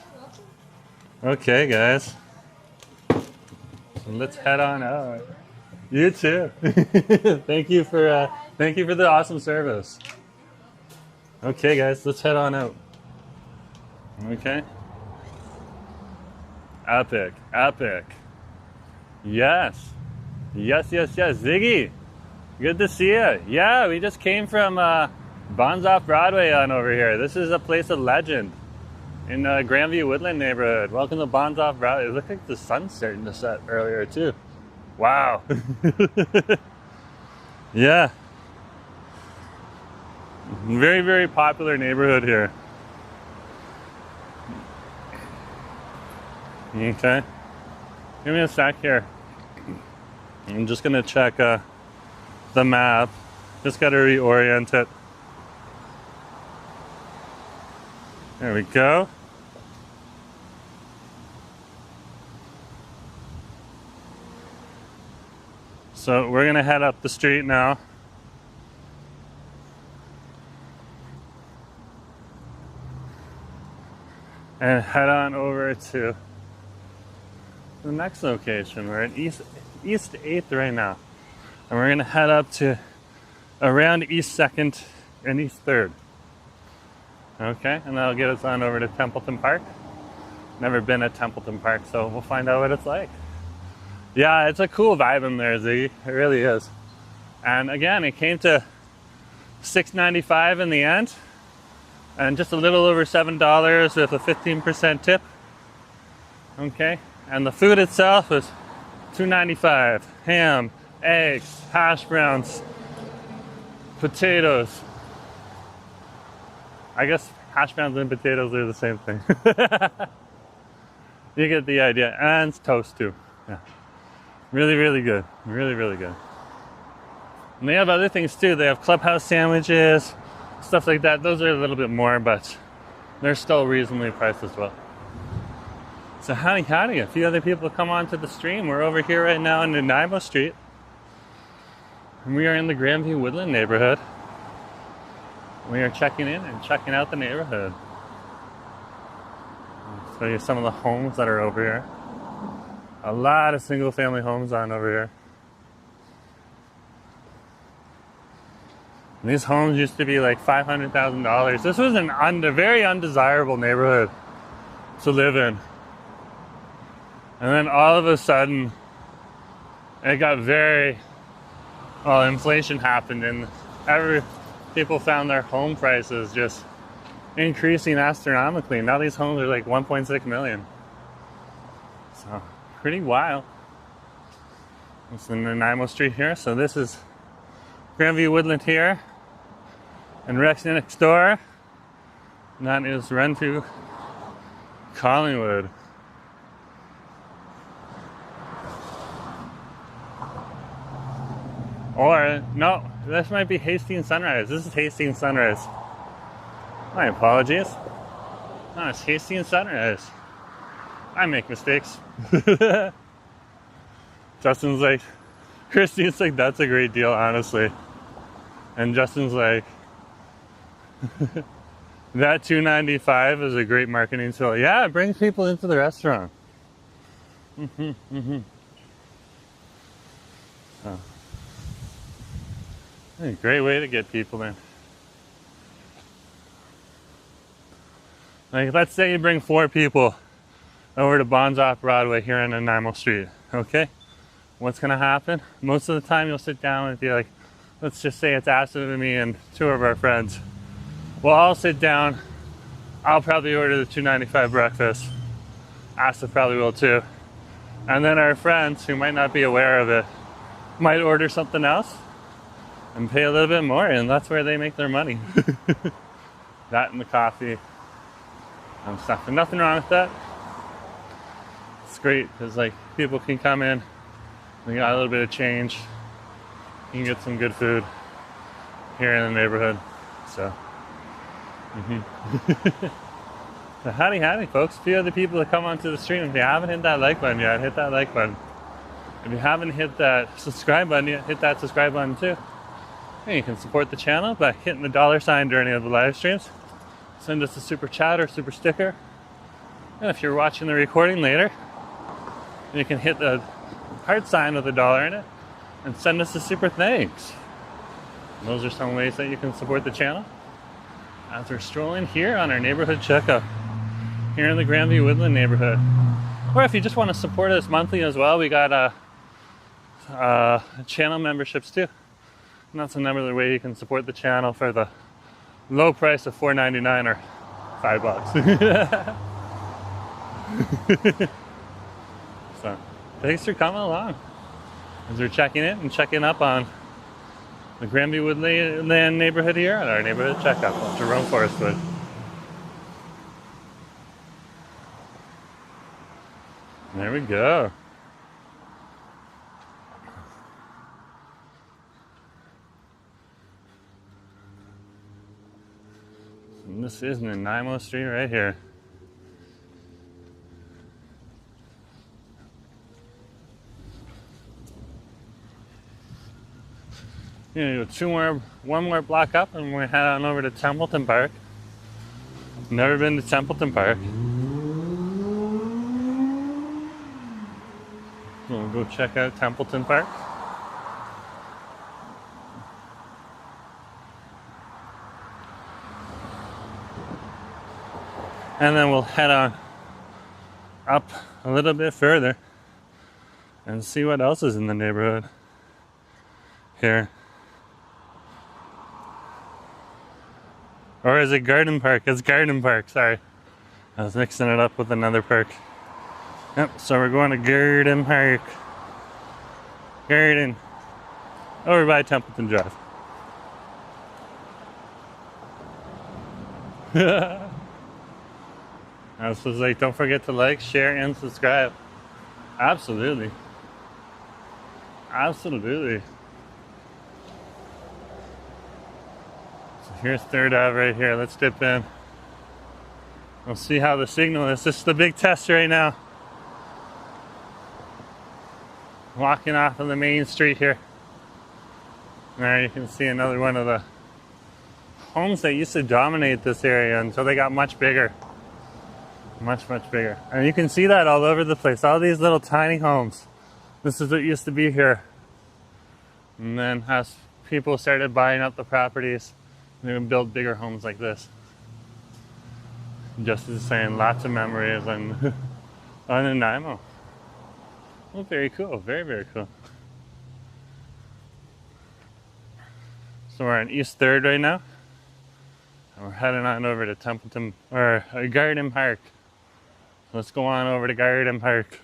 Okay, guys. So let's head on out. You too. Thank you for the awesome service. Okay, guys, let's head on out. Okay. Epic, epic. Yes. Yes. Ziggy, good to see you. Yeah, we just came from Bonds Off Broadway on over here. This is a place of legend in Grandview-Woodland neighborhood. Welcome to Bonds Off Broadway. It looked like the sun's starting to set earlier too. Wow. Yeah. Very popular neighborhood here. Okay. Give me a sec here. I'm just gonna check the map. Just gotta reorient it. There we go. So we're gonna head up the street now. And head on over to the next location. We're at East 8th right now. And we're gonna head up to around East 2nd and East 3rd. Okay, and that'll get us on over to Templeton Park. Never been at Templeton Park, so we'll find out what it's like. Yeah, it's a cool vibe in there, Z. It really is. And again, it came to $6.95 in the end. And just a little over $7 with a 15% tip. Okay, and the food itself was $2.95. Ham, eggs, hash browns, potatoes. I guess hash browns and potatoes are the same thing. You get the idea. And it's toast too. Yeah. Really good. Really good. And they have other things too. They have clubhouse sandwiches, stuff like that. Those are a little bit more, but they're still reasonably priced as well. So howdy, a few other people come onto the stream. We're over here right now in Neighbourhood Street. And we are in the Grandview-Woodland neighborhood. We are checking in and checking out the neighborhood. I'll show you some of the homes that are over here. A lot of single family homes on over here. And these homes used to be like $500,000. This was a very undesirable neighborhood to live in. And then all of a sudden, it got inflation happened and people found their home prices just increasing astronomically. Now these homes are like 1.6 million. So, pretty wild. It's in Nanaimo Street here. So this is Grandview-Woodland here. And Rex next door. And that is Renfrew, Collingwood. Or, no, this might be Hastings Sunrise. This is Hastings Sunrise. My apologies. No, it's Hastings Sunrise. I make mistakes. Justin's like, Christine's like, that's a great deal, honestly. And Justin's like, that $2.95 is a great marketing tool. Yeah, it brings people into the restaurant. So, a great way to get people in. Like, let's say you bring 4 people over to Bonds off Broadway here on Nanaimo Street. Okay? What's gonna happen? Most of the time you'll sit down and be like, let's just say it's Asa and me and 2 of our friends. We'll all sit down. I'll probably order the $2.95 breakfast. Asa probably will too. And then our friends who might not be aware of it might order something else and pay a little bit more, and that's where they make their money. That and the coffee and stuff. And nothing wrong with that. It's great because like people can come in, we got a little bit of change. You can get some good food here in the neighborhood. So, so howdy, folks. A few other people that come onto the stream. If you haven't hit that like button yet, hit that like button. If you haven't hit that subscribe button yet, hit that subscribe button too. And you can support the channel by hitting the $ during any of the live streams. Send us a super chat or super sticker. And if you're watching the recording later, you can hit the heart sign with $1 in it and send us a super thanks. And those are some ways that you can support the channel as we're strolling here on our neighborhood checkup here in the Grandview-Woodland neighborhood. Or if you just want to support us monthly as well, we got channel memberships too. And that's another way you can support the channel for the low price of $4.99 or $5. So, thanks for coming along as we're checking in and checking up on the Grandview-Woodland neighborhood here at our neighborhood checkup at Jerome Forestwood. There we go. And this is Nanaimo Street right here. You know, one more block up and we head on over to Templeton Park. Never been to Templeton Park. We'll go check out Templeton Park. And then we'll head on up a little bit further and see what else is in the neighborhood here. Or is it Garden Park? It's Garden Park, sorry. I was mixing it up with another park. Yep, so we're going to Garden Park. Garden. Over by Templeton Drive. I was like, don't forget to like, share, and subscribe. Absolutely. Absolutely. Here's Third Ave right here. Let's dip in. We'll see how the signal is. This is the big test right now. Walking off of the main street here. There you can see another one of the homes that used to dominate this area until they got much bigger. Much bigger. And you can see that all over the place. All these little tiny homes. This is what used to be here. And then as people started buying up the properties, they would build bigger homes like this. Just as saying, lots of memories and Nanaimo. Well, very cool. Very cool. So we're on East 3rd right now. And we're heading on over to Templeton, or Garden Park. Let's go on over to Garden Park.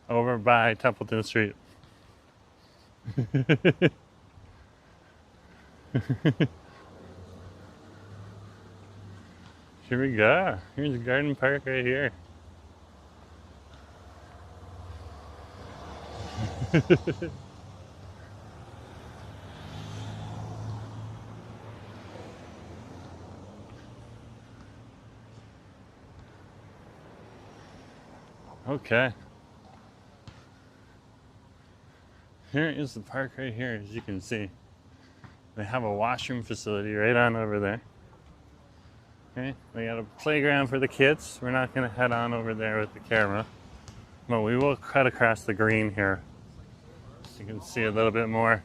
Over by Templeton Street. Here we go. Here's Garden Park right here. Okay. Here is the park right here, as you can see. They have a washroom facility right on over there. Okay, they got a playground for the kids. We're not going to head on over there with the camera, but we will cut across the green here so you can see a little bit more.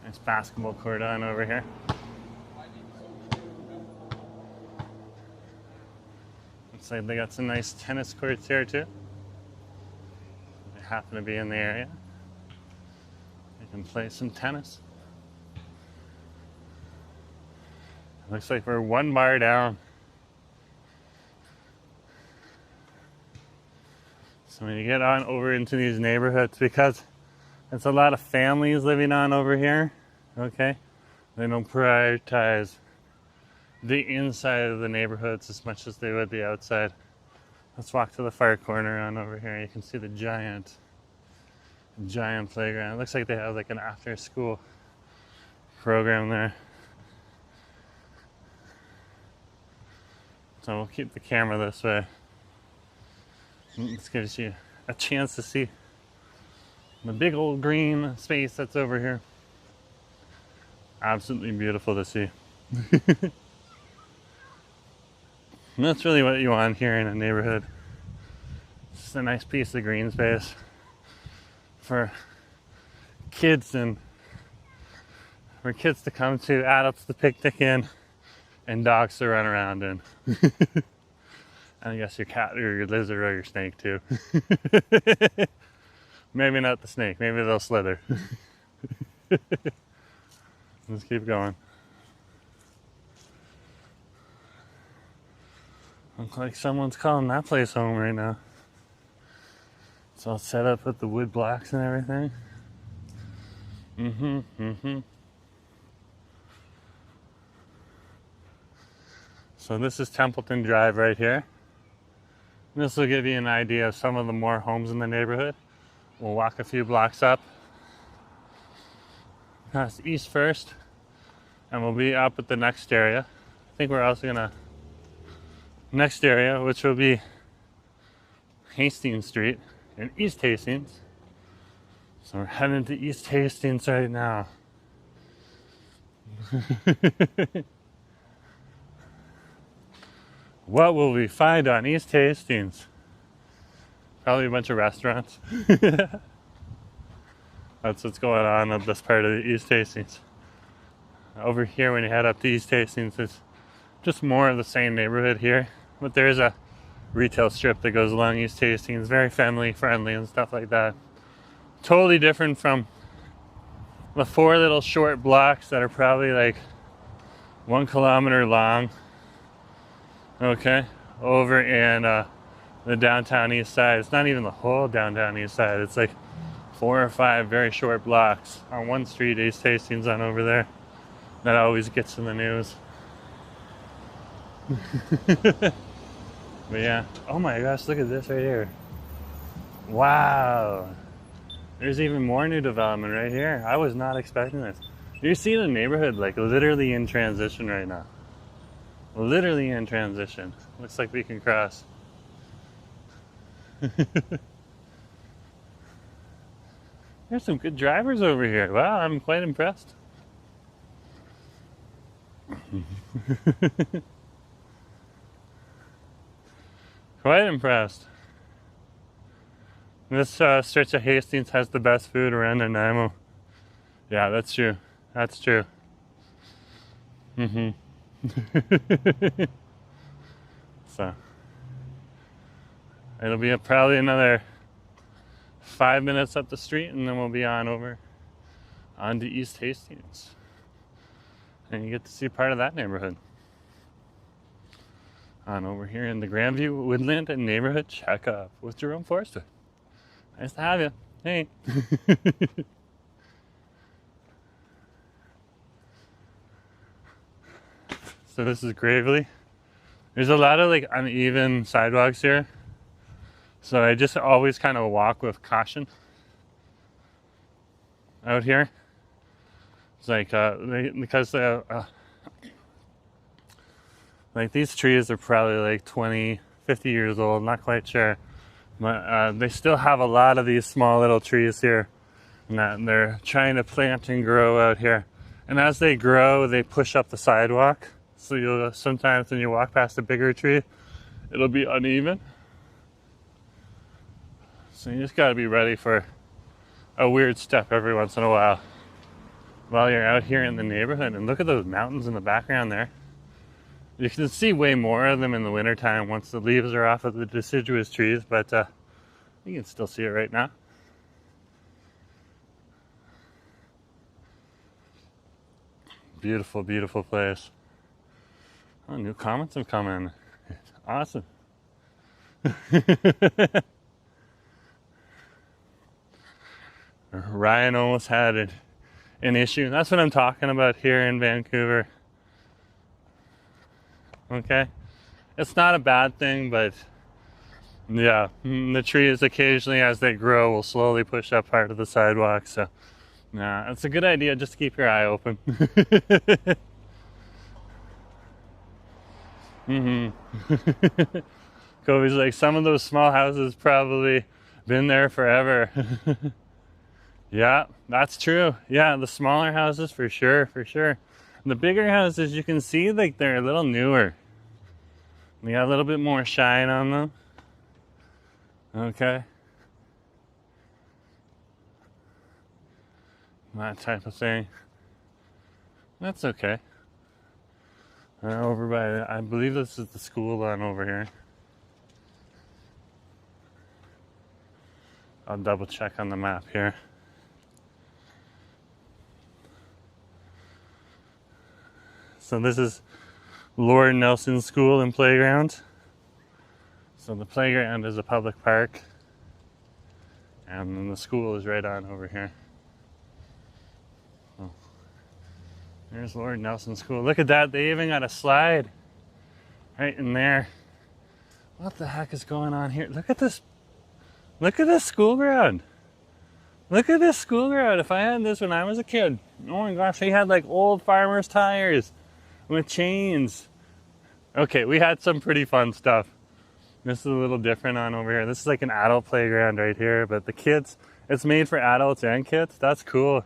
Nice basketball court on over here. Looks like they got some nice tennis courts here too. They happen to be in the area. They can play some tennis. Looks like we're one bar down. So when you get on over into these neighborhoods, because it's a lot of families living on over here, okay? They don't prioritize the inside of the neighborhoods as much as they would the outside. Let's walk to the far corner on over here. You can see the giant playground. It looks like they have like an after school program there. So we'll keep the camera this way. This gives you a chance to see the big old green space that's over here. Absolutely beautiful to see. And that's really what you want here in a neighborhood. Just a nice piece of green space for kids and for kids to come to, adults to picnic in, and dogs to run around in. And I guess your cat or your lizard or your snake too. Maybe not the snake, maybe they'll slither. Let's keep going. Looks like someone's calling that place home right now. It's all set up with the wood blocks and everything. So this is Templeton Drive right here. This will give you an idea of some of the more homes in the neighborhood. We'll walk a few blocks up past East first, and we'll be up at the next area. I think we're also gonna next area, which will be Hastings Street in East Hastings. So we're heading to East Hastings right now. What will we find on East Hastings? Probably a bunch of restaurants. That's what's going on at this part of the East Hastings. Over here, when you head up to East Hastings, it's just more of the same neighborhood here. But there's a retail strip that goes along East Hastings, very family friendly and stuff like that. Totally different from the 4 little short blocks that are probably like 1 kilometer long. Okay, over in the downtown east side. It's not even the whole downtown east side. It's like 4 or 5 very short blocks on one street, East Hastings, on over there. That always gets in the news. But yeah, oh my gosh, look at this right here. Wow. There's even more new development right here. I was not expecting this. You're seeing a neighborhood like literally in transition right now. Literally in transition. Looks like we can cross. There's some good drivers over here. Wow, I'm quite impressed. Quite impressed. This stretch of Hastings has the best food around Nanaimo. Yeah, that's true. That's true. So, it'll be probably another 5 minutes up the street, and then we'll be on over onto East Hastings. And you get to see part of that neighborhood. On over here in the Grandview-Woodland and Neighbourhood Checkup with Jerome Forster. Nice to have you. Hey. So this is Gravely. There's a lot of like uneven sidewalks here. So I just always kind of walk with caution out here. It's like, because like these trees are probably like 20, 50 years old, not quite sure. But they still have a lot of these small little trees here and they're trying to plant and grow out here. And as they grow, they push up the sidewalk. So you'll sometimes when you walk past a bigger tree, it'll be uneven. So you just gotta be ready for a weird step every once in a while you're out here in the neighborhood. And look at those mountains in the background there. You can see way more of them in the wintertime once the leaves are off of the deciduous trees, but you can still see it right now. Beautiful, beautiful place. Oh, new comments have come in. Awesome. Ryan almost had an issue. That's what I'm talking about here in Vancouver. Okay? It's not a bad thing, but yeah, the trees occasionally as they grow will slowly push up part of the sidewalk. So yeah, it's a good idea just to keep your eye open. Kobe's like, some of those small houses probably been there forever. Yeah, that's true. Yeah, the smaller houses for sure, for sure. The bigger houses, you can see like they're a little newer. They got a little bit more shine on them. Okay. That type of thing. That's okay. Over by, I believe this is the school on over here. I'll double check on the map here. So this is Lord Nelson School and Playground. So the playground is a public park. And then the school is right on over here. Oh. There's Lord Nelson School. Look at that, they even got a slide right in there. What the heck is going on here? Look at this. Look at this school ground. Look at this school ground. If I had this when I was a kid, oh my gosh, they had like old farmer's tires with chains. Okay, we had some pretty fun stuff. This is a little different on over here. This is like an adult playground right here, but the kids, it's made for adults and kids. That's cool.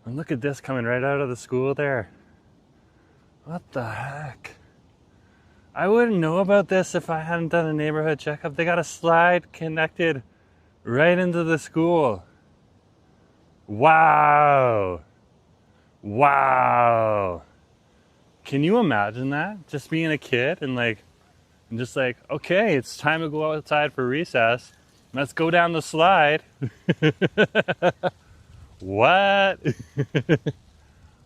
And look at this coming right out of the school there. What the heck? I wouldn't know about this if I hadn't done a neighborhood checkup. They got a slide connected right into the school. Wow. Wow. Can you imagine that? Just being a kid and just like, okay, it's time to go outside for recess. Let's go down the slide. What?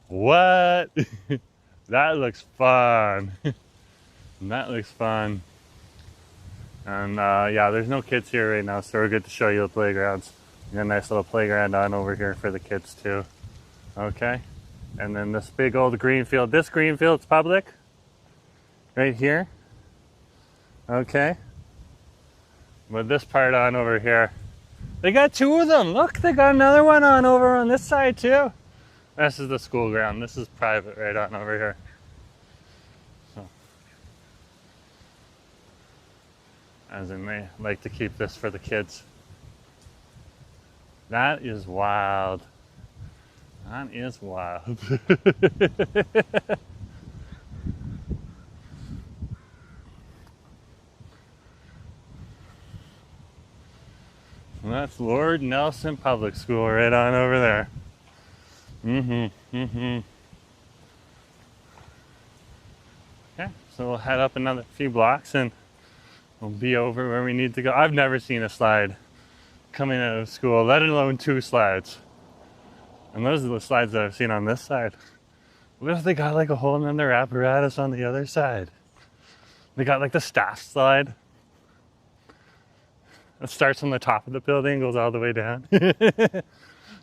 What? That looks fun. That looks fun. And yeah, there's no kids here right now, so we're good to show you the playgrounds. We got a nice little playground on over here for the kids too. Okay. And then this big old green field. This green field's public. Right here. Okay. But this part on over here They got two of them. Look, they got another one on over on this side too. This is the school ground. This is private right on over here. So, as in they like to keep this for the kids. That is wild. That is wild. That's Lord Nelson Public School right on over there. Okay, so we'll head up another few blocks and we'll be over where we need to go. I've never seen a slide coming out of school, let alone two slides. And those are the slides that I've seen on this side. What if they got like a whole nother apparatus on the other side? They got like the staff slide. It starts on the top of the building, goes all the way down.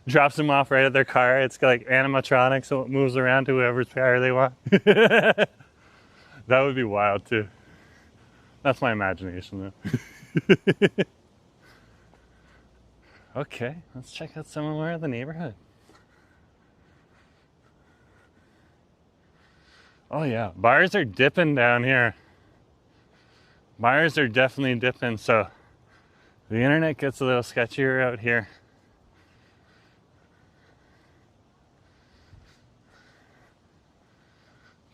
Drops them off right at their car. It's like animatronic, so it moves around to whoever's car they want. That would be wild too. That's my imagination though. Okay, let's check out some more of the neighborhood. Oh yeah, bars are dipping down here. Bars are definitely dipping, so the internet gets a little sketchier out here.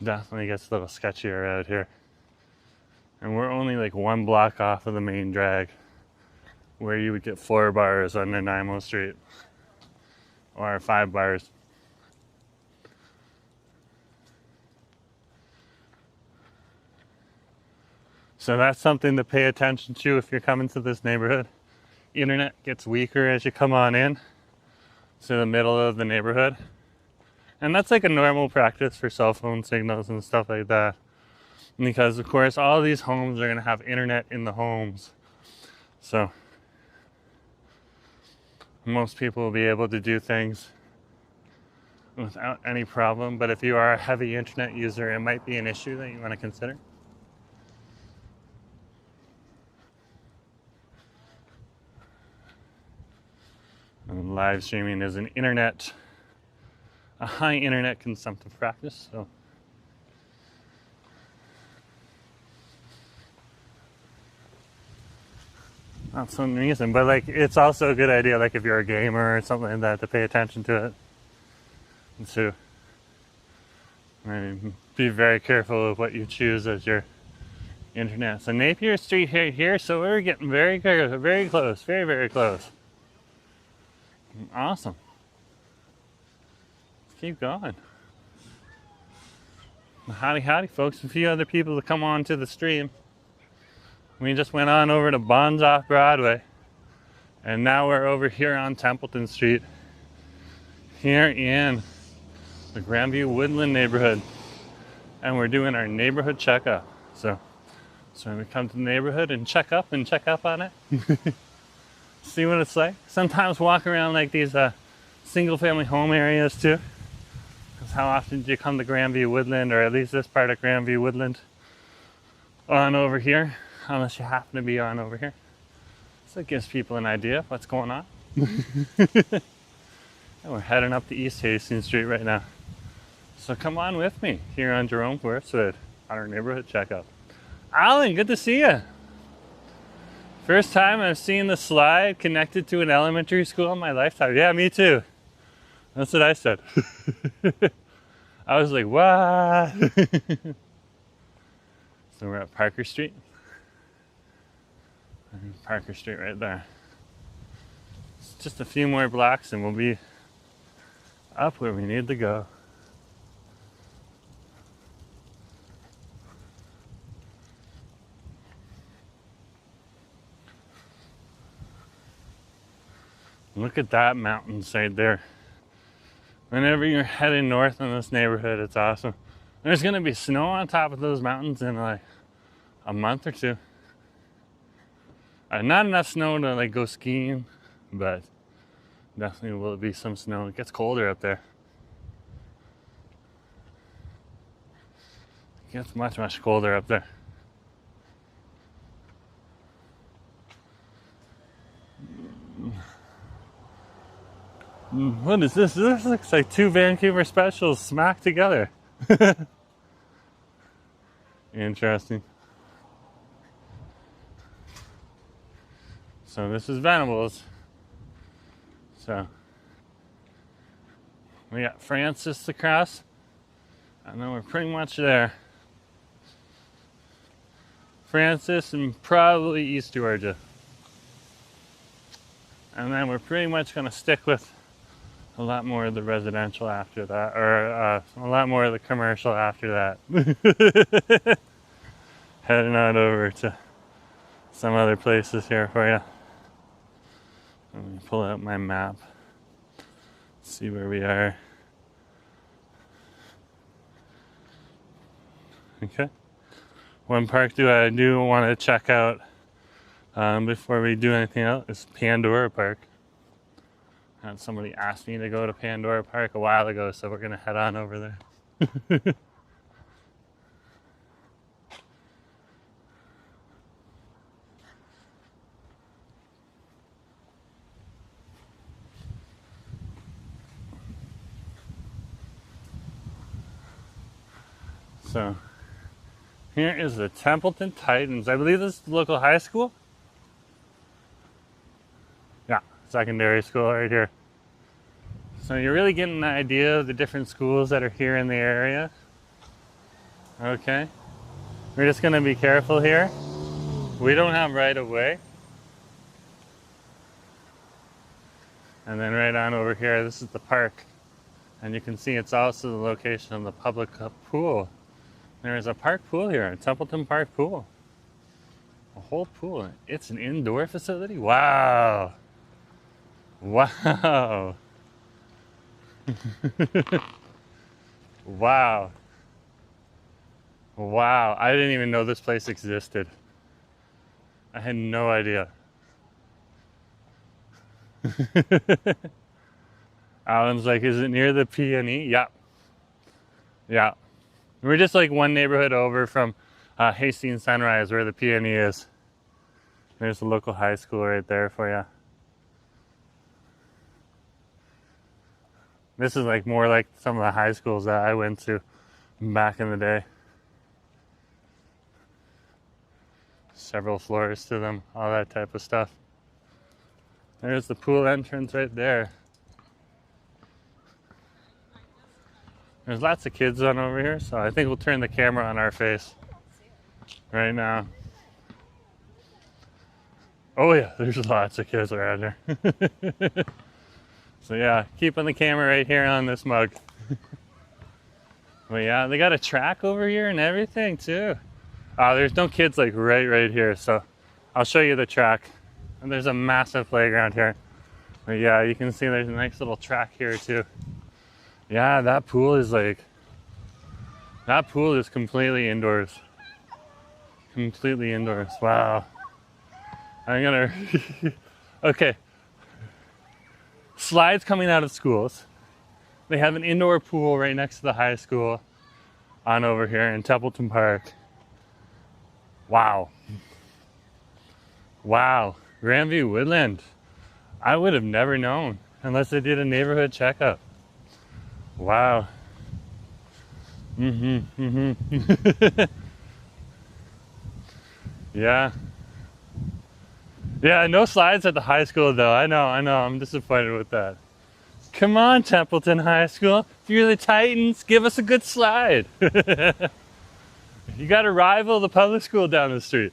Definitely gets a little sketchier out here. And we're only like 1 block off of the main drag, where you would get 4 bars on Nanaimo Street. Or 5 bars. So that's something to pay attention to if you're coming to this neighborhood. Internet gets weaker as you come on in to the middle of the neighborhood. And that's like a normal practice for cell phone signals and stuff like that. Because of course all these homes are going to have internet in the homes. So most people will be able to do things without any problem. But if you are a heavy internet user, it might be an issue that you want to consider. And live streaming is a high internet consumptive practice, so that's one reason. But like, it's also a good idea, like if you're a gamer or something like that, to pay attention to it. And so, be very careful of what you choose as your internet. So Napier Street here, so we're getting very close, very close. Awesome. Let's keep going. Howdy, folks. A few other people to come on to the stream. We just went on over to Bonds off Broadway. And now we're over here on Templeton Street. Here in the Grandview-Woodland neighborhood. And we're doing our neighborhood checkup. So we come to the neighborhood and check up on it. See what it's like. Sometimes walk around like these single family home areas too. Because how often do you come to Grandview-Woodland, or at least this part of Grandview-Woodland, on over here, unless you happen to be on over here. So it gives people an idea of what's going on. And we're heading up to East Hastings Street right now. So come on with me here on Jerome Forestwood on our neighborhood checkup. Alan, good to see you. First time I've seen the slide connected to an elementary school in my lifetime. Yeah, me too. That's what I said. I was like, what? So we're at Parker Street. Parker Street right there. It's just a few more blocks and we'll be up where we need to go. Look at that mountainside there. Whenever you're heading north in this neighborhood, it's awesome. There's gonna be snow on top of those mountains in like a month or two. Not enough snow to like go skiing, but definitely will be some snow. It gets colder up there. It gets much colder up there. What is this? This looks like two Vancouver specials smacked together. Interesting. So this is Venables. So we got Francis across, and then we're pretty much there. Francis and probably East Georgia. And then we're pretty much going to stick with a lot more of the residential after that, or a lot more of the commercial after that. Heading on over to some other places here for you. Let me pull out my map, see where we are. Okay. One park I do want to check out before we do anything else is Pandora Park. Somebody asked me to go to Pandora Park a while ago, so we're going to head on over there. So, here is the Templeton Titans. I believe this is the local high school. Yeah, secondary school right here. So you're really getting an idea of the different schools that are here in the area. Okay. We're just going to be careful here. We don't have right of way. And then right on over here, this is the park. And you can see it's also the location of the public pool. There is a park pool here, a Templeton Park pool. A whole pool. It's an indoor facility? Wow. Wow. Wow. Wow. I didn't even know this place existed. I had no idea. Alan's like, is it near the P&E? Yeah. Yeah. We're just like one neighborhood over from Hastings Sunrise where the P&E is. There's the local high school right there for you. This is like more like some of the high schools that I went to back in the day. Several floors to them, all that type of stuff. There's the pool entrance right there. There's lots of kids on over here, so I think we'll turn the camera on our face right now. Oh yeah, there's lots of kids around here. So yeah, keeping the camera right here on this mug. But yeah, they got a track over here and everything too. There's no kids like right here, so I'll show you the track. And there's a massive playground here. But yeah, you can see there's a nice little track here too. Yeah, that pool is completely indoors. Completely indoors. Wow. I'm gonna, okay. Slides coming out of schools. They have an indoor pool right next to the high school on over here in Templeton Park. Wow. Wow. Grandview-Woodland. I would have never known unless I did a neighborhood checkup. Wow. Yeah. Yeah, no slides at the high school though. I know. I'm disappointed with that. Come on, Templeton High School. If you're the Titans, give us a good slide. You got to rival the public school down the street.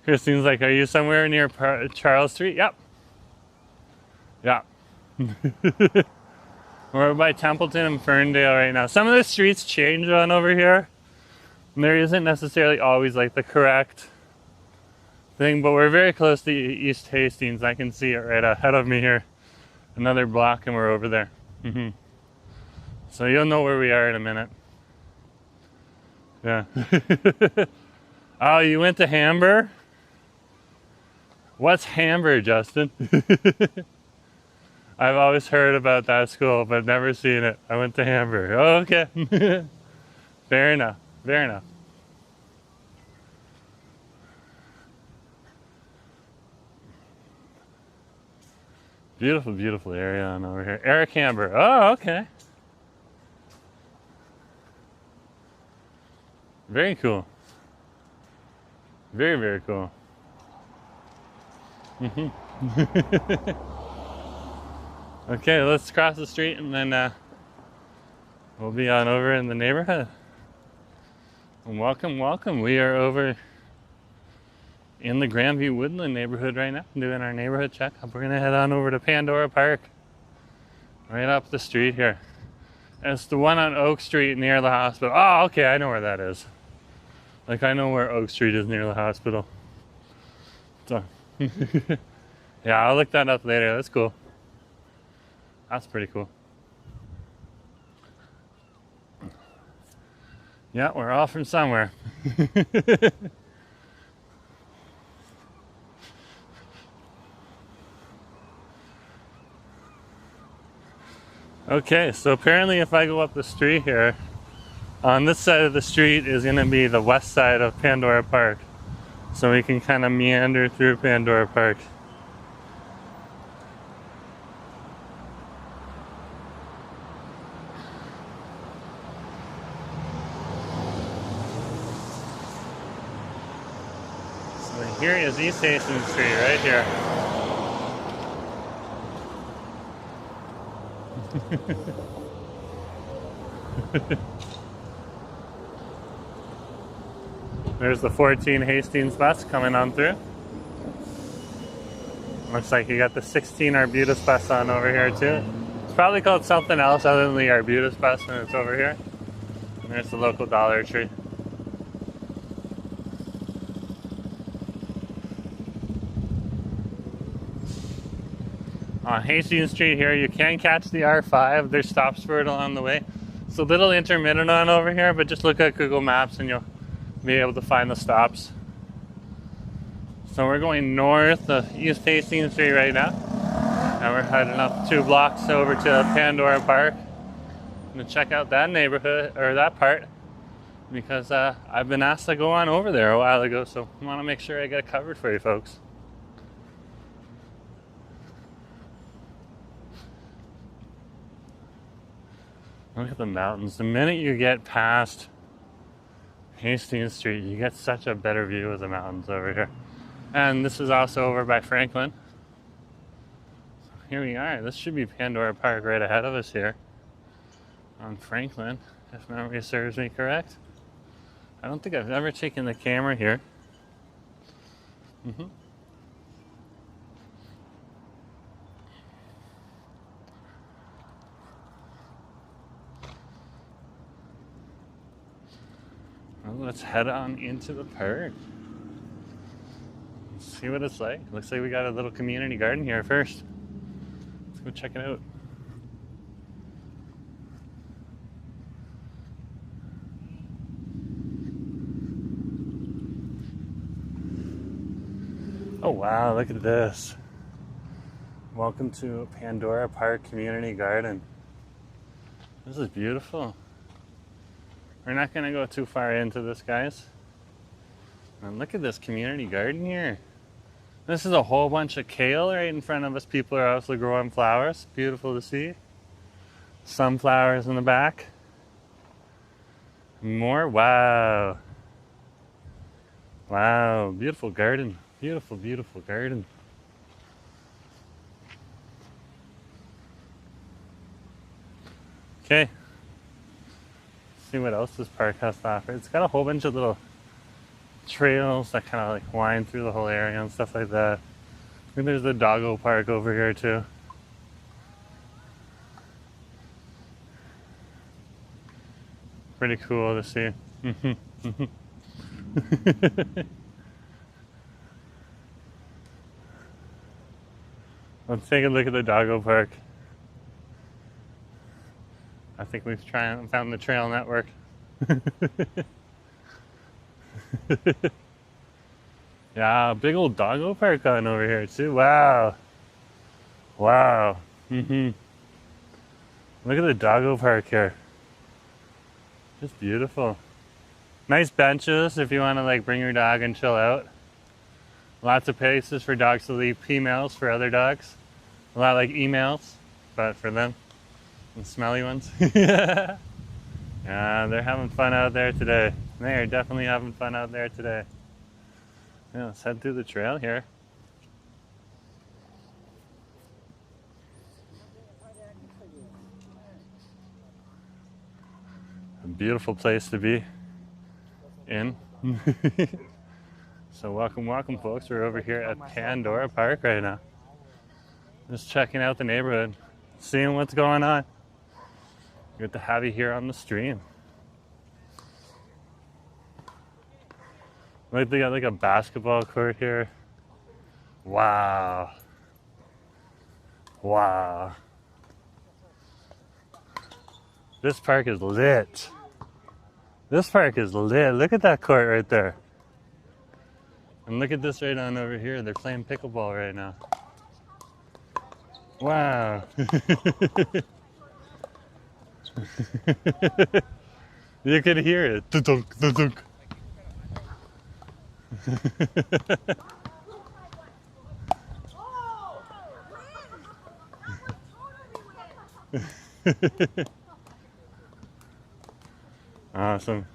Christine's like, are you somewhere near Charles Street? Yep. Yeah. We're by Templeton and Ferndale right now. Some of the streets change on over here. And there isn't necessarily always like the correct thing, but we're very close to East Hastings. I can see it right ahead of me here. Another block and we're over there. So you'll know where we are in a minute. Yeah. Oh, you went to Hamburg? What's Hamburg, Justin? I've always heard about that school, but never seen it. I went to Hamburg. Oh, okay. Fair enough. Fair enough. Beautiful, beautiful area on over here. Eric Hamber. Oh, okay. Very cool. Very, very cool. Okay, let's cross the street and then we'll be on over in the neighborhood. And welcome, welcome. We are over in the Grandview-Woodland neighborhood right now, doing our neighborhood checkup. We're gonna head on over to Pandora Park, right up the street here. And it's the one on Oak Street near the hospital. Oh, okay, I know where that is. Like, I know where Oak Street is near the hospital. So, yeah, I'll look that up later. That's cool. That's pretty cool. Yeah, we're all from somewhere. Okay, so apparently if I go up the street here, on this side of the street is going to be the west side of Pandora Park. So we can kind of meander through Pandora Park. So here is East Hastings Street right here. There's the 14 Hastings bus coming on through. Looks like you got the 16 Arbutus bus on over here too. It's probably called something else other than the Arbutus bus when it's over here. And there's the local Dollar Tree. On Hastings Street here, you can catch the R5. There's stops for it along the way. It's a little intermittent on over here, but just look at Google Maps and you'll be able to find the stops. So we're going north of East Hastings Street right now. And we're heading up 2 blocks over to Pandora Park. I'm gonna check out that neighborhood, or that part, because I've been asked to go on over there a while ago, so I wanna make sure I get it covered for you folks. Look at the mountains. The minute you get past Hastings Street, you get such a better view of the mountains over here. And this is also over by Franklin. So here we are. This should be Pandora Park right ahead of us here on Franklin, if memory serves me correct. I don't think I've ever taken the camera here. Well, let's head on into the park. See what it's like. Looks like we got a little community garden here first. Let's go check it out. Oh wow, look at this. Welcome to Pandora Park Community Garden. This is beautiful. We're not going to go too far into this, guys. And look at this community garden here. This is a whole bunch of kale right in front of us. People are also growing flowers. Beautiful to see. Sunflowers in the back. More. Wow. Wow. Beautiful garden. Beautiful, beautiful garden. Okay. See what else this park has to offer. It's got a whole bunch of little trails that kind of like wind through the whole area and stuff like that. And there's the doggo park over here too. Pretty cool to see. Let's take a look at the doggo park. I think we've found the trail network. Yeah, big old doggo park on over here too. Wow. Wow. Look at the doggo park here. Just beautiful. Nice benches if you want to like bring your dog and chill out. Lots of places for dogs to leave pee-mails for other dogs. A lot like emails, but for them, the smelly ones. Yeah, they're having fun out there today. They are definitely having fun out there today. Yeah, let's head through the trail here. A beautiful place to be in. So welcome, welcome folks. We're over here at Pandora Park right now. Just checking out the neighborhood, seeing what's going on. Good to have you here on the stream. Like they got like a basketball court here. Wow. Wow. This park is lit. This park is lit. Look at that court right there. And look at this right on over here. They're playing pickleball right now. Wow. You could hear it. Dunk, dunk. Awesome.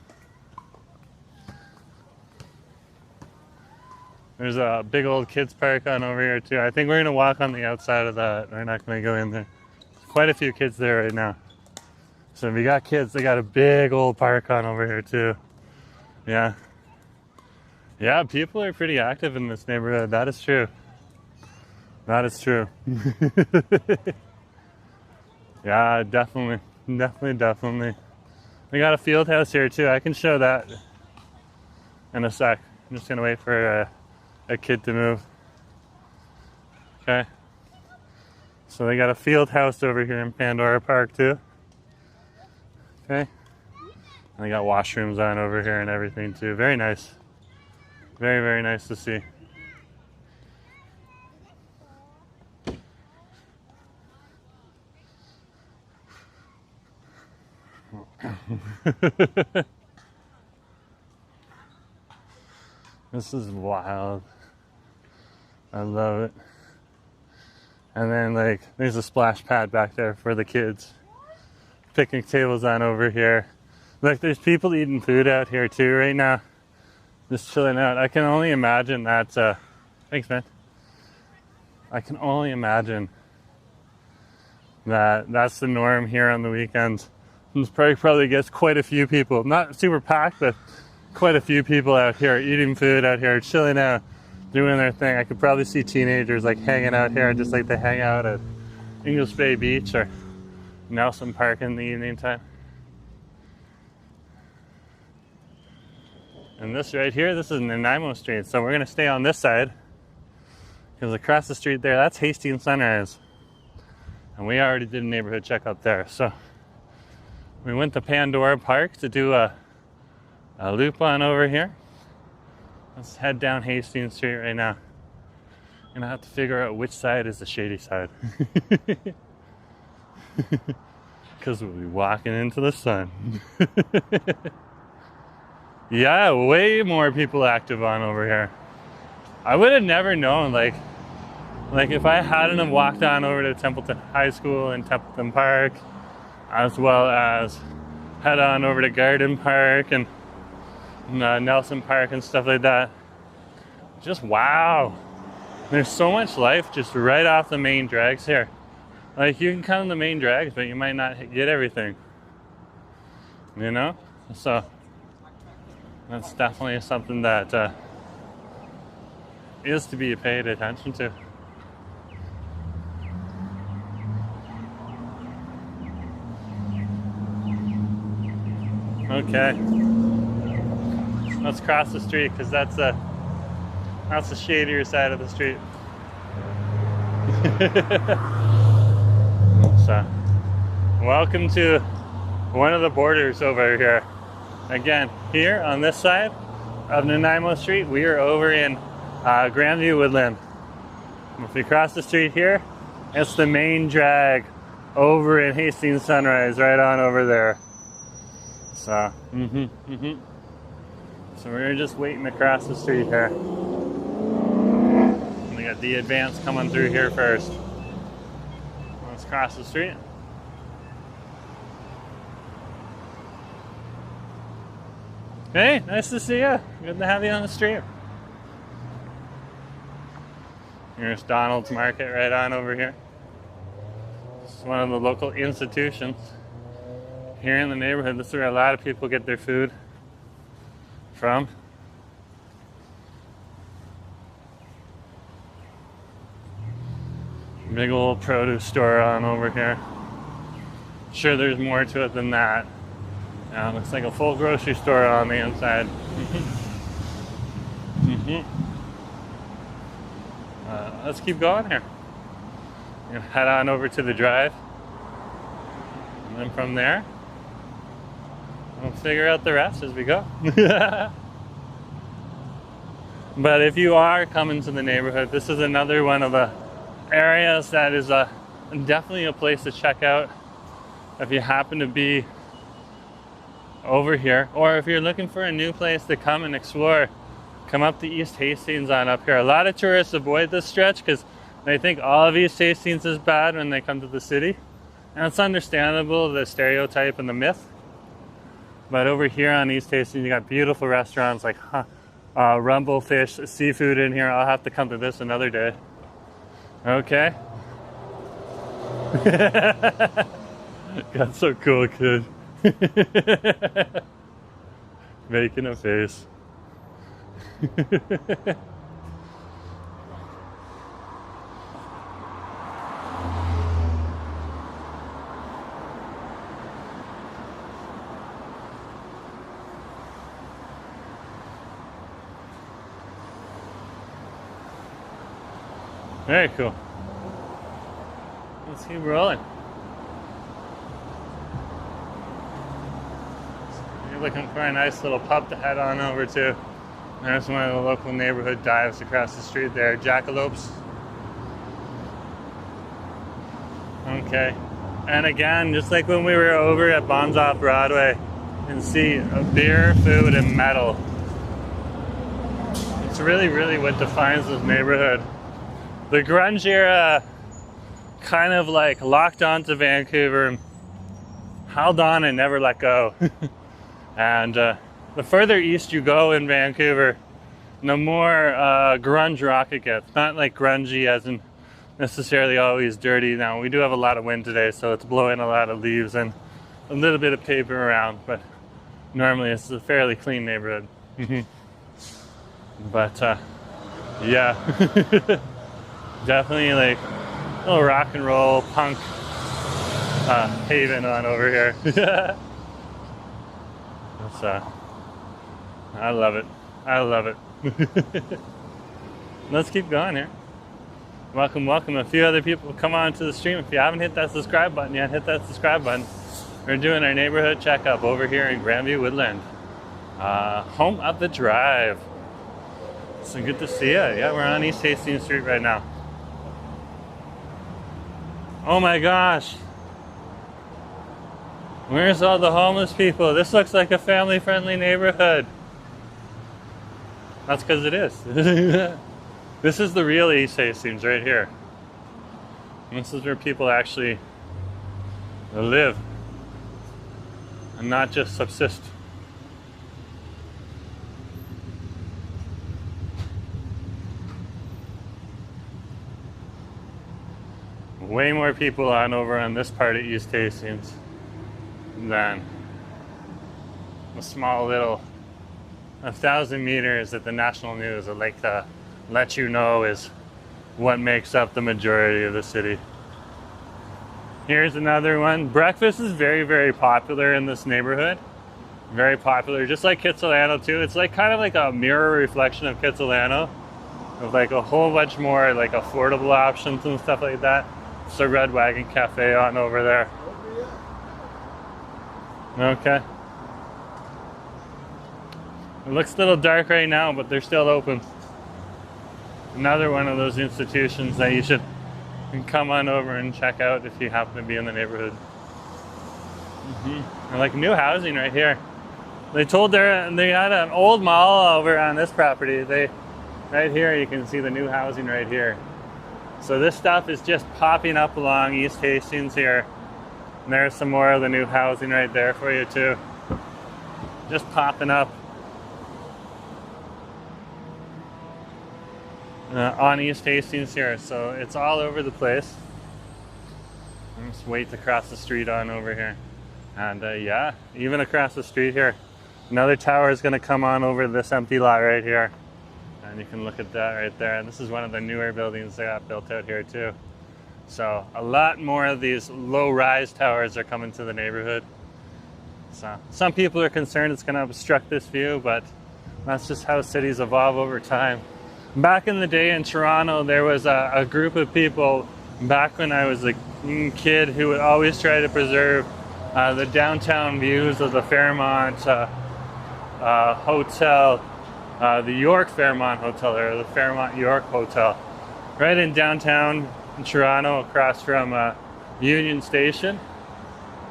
There's a big old kids park on over here too. I think we're gonna walk on the outside of that. We're not gonna go in there. There's quite a few kids there right now. So if you got kids, they got a big old park on over here too. Yeah. Yeah, people are pretty active in this neighborhood. That is true. That is true. Yeah, definitely. Definitely. We got a field house here too. I can show that in a sec. I'm just gonna wait for a kid to move. Okay. So they got a field house over here in Pandora Park too. Okay. And they got washrooms on over here and everything too. Very nice. Very, very nice to see. This is wild. I love it. And then like there's a splash pad back there for the kids. Picnic tables on over here. Like there's people eating food out here too right now. Just chilling out. I can only imagine that thanks man. I can only imagine that that's the norm here on the weekends. This probably gets quite a few people. Not super packed, but quite a few people out here eating food out here, chilling out, doing their thing. I could probably see teenagers like hanging out here just like they hang out at English Bay Beach or Nelson Park in the evening time. And this right here, this is Nanaimo Street. So we're gonna stay on this side because across the street there, that's Hastings Sunrise. And we already did a neighborhood check up there. So we went to Pandora Park to do a loop on over here. Let's head down Hastings Street right now. Gonna have to figure out which side is the shady side. Because we'll be walking into the sun. Yeah, way more people active on over here. I would have never known, like if I hadn't have walked on over to Templeton High School and Templeton Park, as well as head on over to Garden Park and Nelson Park and stuff like that. Just wow. There's so much life just right off the main drags here. Like you can come to the main drags, but you might not get everything. You know? So that's definitely something that is to be paid attention to. Okay. Let's cross the street because that's the shadier side of the street. So, welcome to one of the borders over here. Again, here on this side of Nanaimo Street, we are over in Grandview-Woodland. If we cross the street here, it's the main drag over in Hastings Sunrise, right on over there. So, So we're just waiting across the street here. We got the Advance coming through here first. across the street. Hey, nice to see you. Good to have you on the street. Here's Donald's Market right on over here. It's one of the local institutions here in the neighborhood. This is where a lot of people get their food from. Big old produce store on over here. Sure, there's more to it than that. Looks like a full grocery store on the inside. Let's keep going here. We're gonna head on over to the drive, and then from there, we'll figure out the rest as we go. But if you are coming to the neighborhood, this is another one of the areas that is definitely a place to check out if you happen to be over here, or if you're looking for a new place to come and explore. Come up to East Hastings on up here. A lot of tourists avoid this stretch because they think all of East Hastings is bad when they come to the city, and it's understandable, the stereotype and the myth. But over here on East Hastings, you got beautiful restaurants like Rumble Fish, seafood in here. I'll have to come to this another day. Okay. Got so cool, kid. Making a face. Very cool. Let's keep rolling. You're looking for a nice little pub to head on over to. There's one of the local neighborhood dives across the street there. Jackalopes. Okay. And again, just like when we were over at Bonds Off Broadway, you can see beer, food, and metal. It's really, really what defines this neighborhood. The grunge era kind of like locked onto Vancouver and held on and never let go. And the further east you go in Vancouver, the more grunge rock it gets. Not like grungy as in necessarily always dirty. Now, we do have a lot of wind today, so it's blowing a lot of leaves and a little bit of paper around, but normally it's a fairly clean neighborhood. But yeah, definitely like a little rock and roll punk haven on over here. That's, I love it. I love it. Let's keep going here. Welcome, welcome. A few other people come on to the stream. If you haven't hit that subscribe button yet, hit that subscribe button. We're doing our neighborhood checkup over here in Grandview-Woodland. Home of the drive. So good to see you. Yeah, we're on East Hastings Street right now. Oh my gosh. Where's all the homeless people? This looks like a family-friendly neighborhood. That's because it is. This is the real East Hastings right here. And this is where people actually live and not just subsist. Way more people on over on this part of East Hastings than a small little 1,000 meters that the national news would like to let you know is what makes up the majority of the city. Here's another one. Breakfast is very, very popular in this neighborhood. Very popular, just like Kitsilano too. It's like kind of like a mirror reflection of Kitsilano, with like a whole bunch more like affordable options and stuff like that. It's a Red Wagon Cafe on over there. Okay. It looks a little dark right now, but they're still open. Another one of those institutions that you should come on over and check out if you happen to be in the neighborhood. And like new housing right here. They had an old mall over on this property. Right here you can see the new housing right here. So this stuff is just popping up along East Hastings here. And there's some more of the new housing right there for you too. Just popping up on East Hastings here. So it's all over the place. I'll just wait to cross the street on over here. And yeah, even across the street here, another tower is going to come on over this empty lot right here. And you can look at that right there. And this is one of the newer buildings that got built out here too. So a lot more of these low-rise towers are coming to the neighborhood. So some people are concerned it's going to obstruct this view, but that's just how cities evolve over time. Back in the day in Toronto, there was a group of people back when I was a kid who would always try to preserve the downtown views of the Fairmont Hotel, the York Fairmont Hotel, or the Fairmont York Hotel, right in downtown in Toronto, across from Union Station.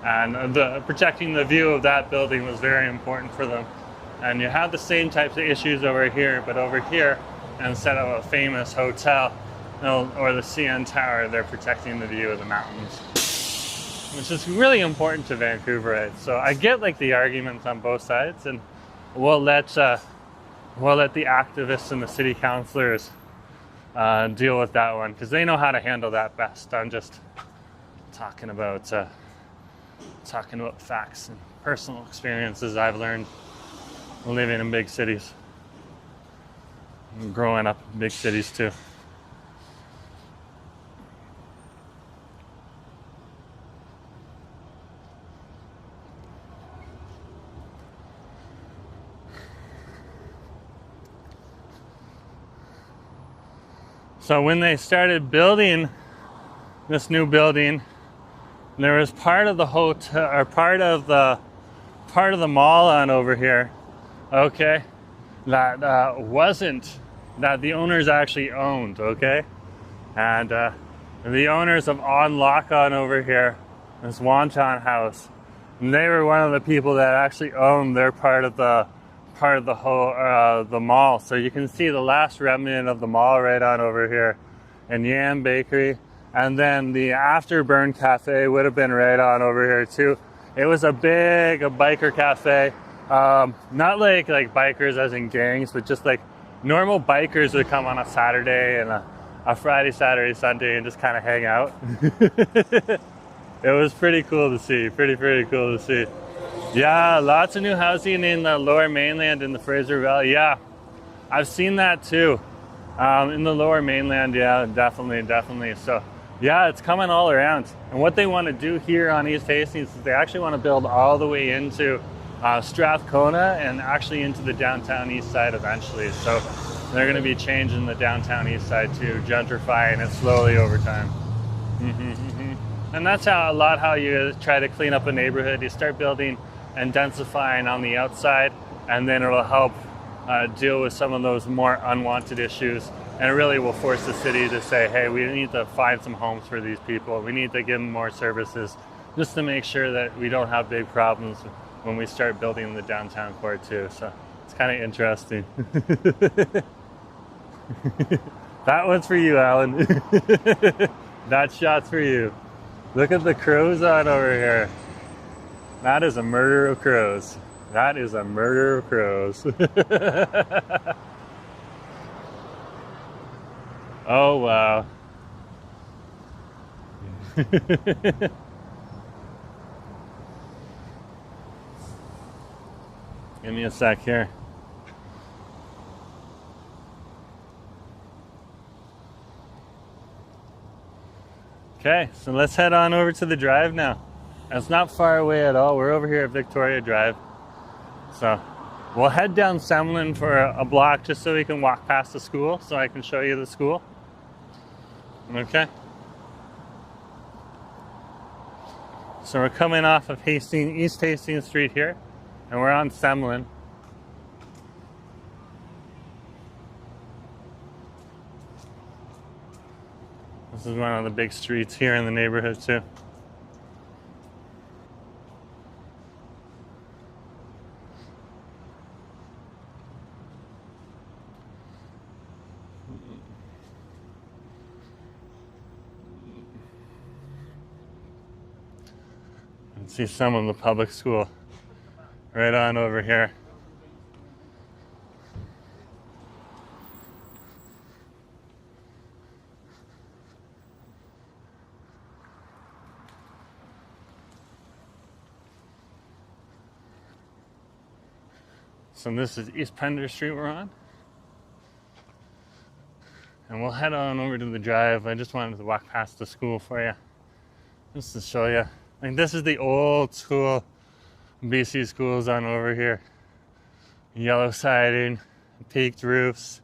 And protecting the view of that building was very important for them. And you have the same types of issues over here, but over here, instead of a famous hotel or the CN Tower, they're protecting the view of the mountains, which is really important to Vancouverites. So I get like the arguments on both sides, and we'll let the activists and the city councillors deal with that one, because they know how to handle that best. I'm just talking about facts and personal experiences I've learned living in big cities and growing up in big cities too. So when they started building this new building, there was part of the hotel, or part of the mall on over here, okay, that the owners actually owned, okay, and the owners of On Lock On over here, this Wonton House, and they were one of the people that actually owned their part of the mall. So you can see the last remnant of the mall right on over here, and Yam Bakery. And then the Afterburn Cafe would have been right on over here too. It was a biker cafe. Not like bikers as in gangs, but just like normal bikers would come on a Saturday and a Friday, Saturday, Sunday and just kind of hang out. It was pretty cool to see. Pretty cool to see. Yeah, lots of new housing in the Lower Mainland in the Fraser Valley. Yeah, I've seen that too. In the Lower Mainland, yeah, definitely. So yeah, it's coming all around. And what they want to do here on East Hastings is they actually want to build all the way into Strathcona and actually into the downtown east side eventually. So they're going to be changing the downtown east side too, gentrifying it slowly over time. And that's how you try to clean up a neighborhood. You start building and densifying on the outside, and then it'll help deal with some of those more unwanted issues. And it really will force the city to say, hey, we need to find some homes for these people. We need to give them more services just to make sure that we don't have big problems when we start building the downtown core too. So it's kind of interesting. That one's for you, Alan. That shot's for you. Look at the crows on over here. That is a murder of crows. That is a murder of crows. Oh, wow. Give me a sec here. Okay, so let's head on over to the drive now. It's not far away at all. We're over here at Victoria Drive. So we'll head down Semlin for a block just so we can walk past the school, so I can show you the school. Okay. So we're coming off of East Hastings Street here, and we're on Semlin. This is one of the big streets here in the neighborhood too. can see some of the public school right on over here. So this is East Pandora Street we're on. And we'll head on over to the drive. I just wanted to walk past the school for you, just to show you. Like, this is the old school BC schools on over here. Yellow siding, peaked roofs,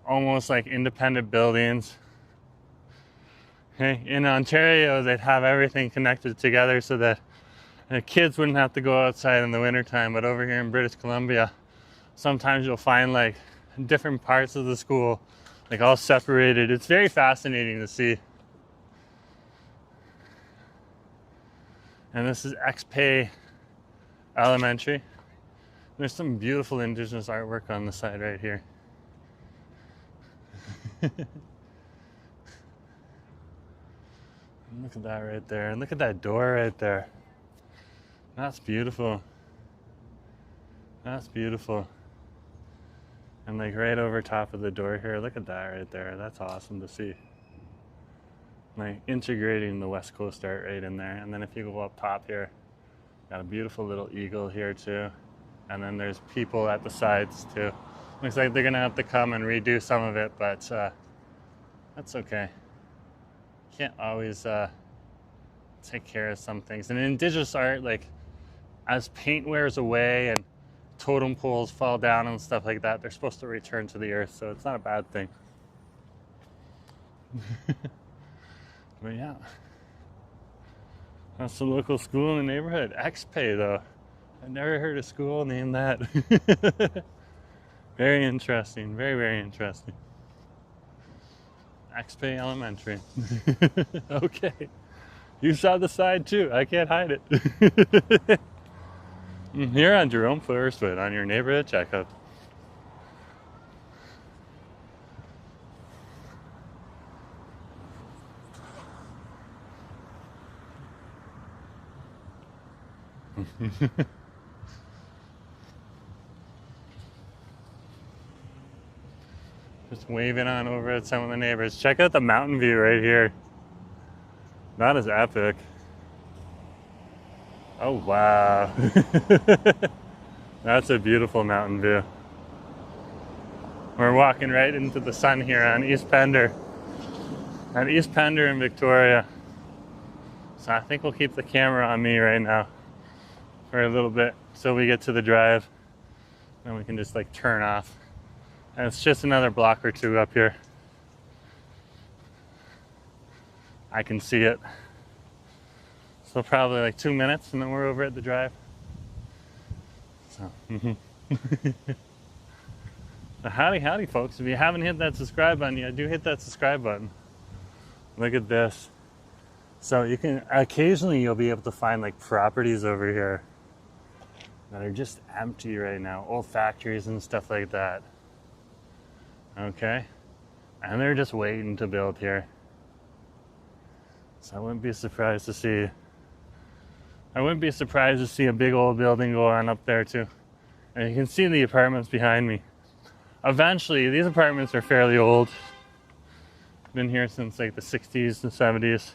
almost like independent buildings. Okay. In Ontario, they'd have everything connected together so that kids wouldn't have to go outside in the wintertime. But over here in British Columbia, sometimes you'll find like different parts of the school, like all separated. It's very fascinating to see. And this is XPay Elementary. There's some beautiful Indigenous artwork on the side right here. Look at that right there. And look at that door right there. That's beautiful. That's beautiful. And like right over top of the door here, look at that right there. That's awesome to see. Like integrating the West Coast art right in there. And then if you go up top here, got a beautiful little eagle here too. And then there's people at the sides too. Looks like they're gonna have to come and redo some of it, but that's okay. Can't always take care of some things. And in Indigenous art, like as paint wears away and totem poles fall down and stuff like that, they're supposed to return to the earth, so it's not a bad thing. But yeah, that's the local school in the neighborhood. XPay though, I've never heard a school named that. Very interesting, very, very interesting. XPay Elementary. Okay, you saw the side too, I can't hide it. Here on Jerome Fursfoot on your neighborhood checkup. Just waving on over at some of the neighbors. Check out the mountain view right here. That is epic. Oh wow. That's a beautiful mountain view. We're walking right into the sun here on East Pender. At East Pender in Victoria. So I think we'll keep the camera on me right now for a little bit till we get to the drive. Then we can just like turn off. And it's just another block or two up here. I can see it. So probably like 2 minutes and then we're over at the drive. So, So howdy folks. If you haven't hit that subscribe button yet, do hit that subscribe button. Look at this. So you can, occasionally you'll be able to find like properties over here that are just empty right now. Old factories and stuff like that. Okay? And they're just waiting to build here. So I wouldn't be surprised to see a big old building go on up there too. And you can see the apartments behind me. Eventually, these apartments are fairly old. Been here since like the 60s and 70s.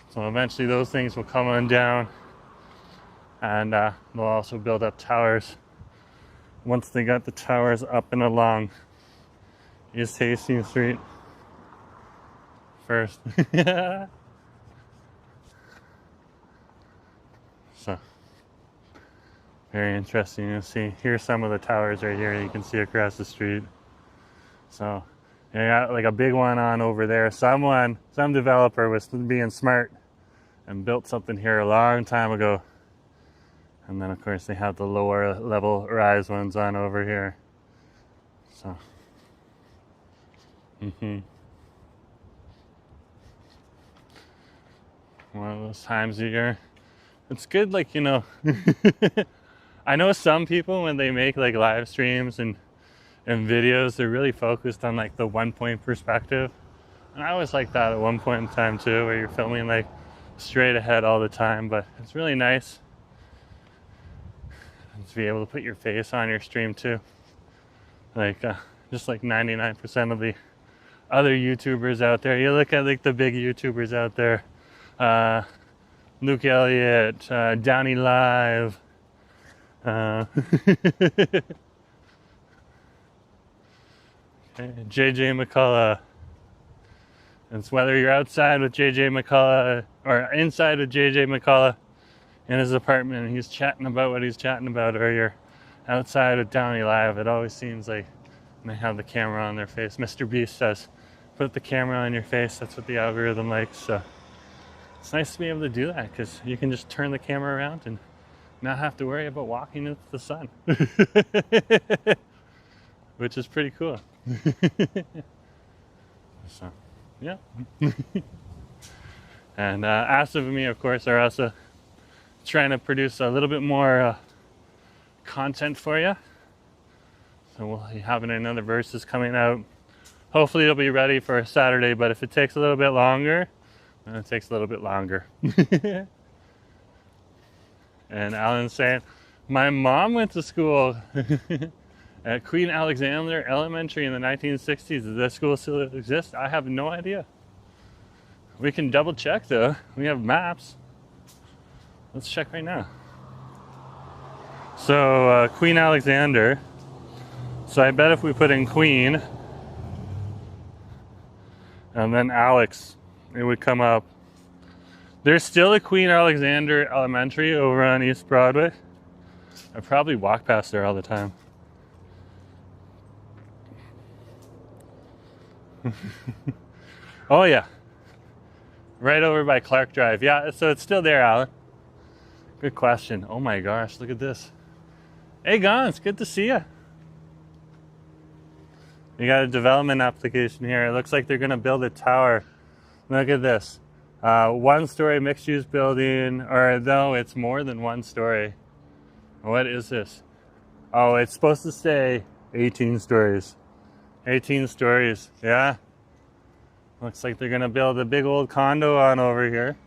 So eventually those things will come on down. And they'll also build up towers. Once they got the towers up and along East Hastings Street first. So, very interesting to see. Here's some of the towers right here you can see across the street. So, you got like a big one on over there. Some developer was being smart and built something here a long time ago. And then of course they have the lower level rise ones on over here. So, one of those times a year. It's good, like, you know, I know some people when they make like live streams and videos, they're really focused on like the 1 point perspective. And I always like that at one point in time too, where you're filming like straight ahead all the time, but it's really nice to be able to put your face on your stream too. Like just like 99% of the other YouTubers out there. You look at like the big YouTubers out there, Luke Elliott, Downey Live, JJ McCullough. It's whether you're outside with JJ McCullough or inside with JJ McCullough in his apartment and he's chatting about what he's chatting about, or you're outside with Downey Live. It always seems like they have the camera on their face. Mr. Beast says, put the camera on your face. That's what the algorithm likes. So it's nice to be able to do that because you can just turn the camera around and not have to worry about walking into the sun, which is pretty cool. So, yeah. And Asa and me, of course, are also trying to produce a little bit more content for you. So we'll be having another Versus coming out. Hopefully it'll be ready for Saturday, but if it takes a little bit longer, then it takes a little bit longer. And Alan's saying, my mom went to school at Queen Alexander Elementary in the 1960s. Does that school still exist? I have no idea. We can double check though. We have maps. Let's check right now. So Queen Alexander. So I bet if we put in Queen and then Alex, it would come up. There's still a Queen Alexander Elementary over on East Broadway. I probably walk past there all the time. Oh yeah, right over by Clark Drive. Yeah, so it's still there, Alan. Good question. Oh my gosh, look at this. Hey Gons, good to see you. You got a development application here. It looks like they're gonna build a tower. Look at this. One-story mixed-use building, or no, it's more than one story. What is this? Oh, it's supposed to say 18 stories. 18 stories, yeah. Looks like they're gonna build a big old condo on over here.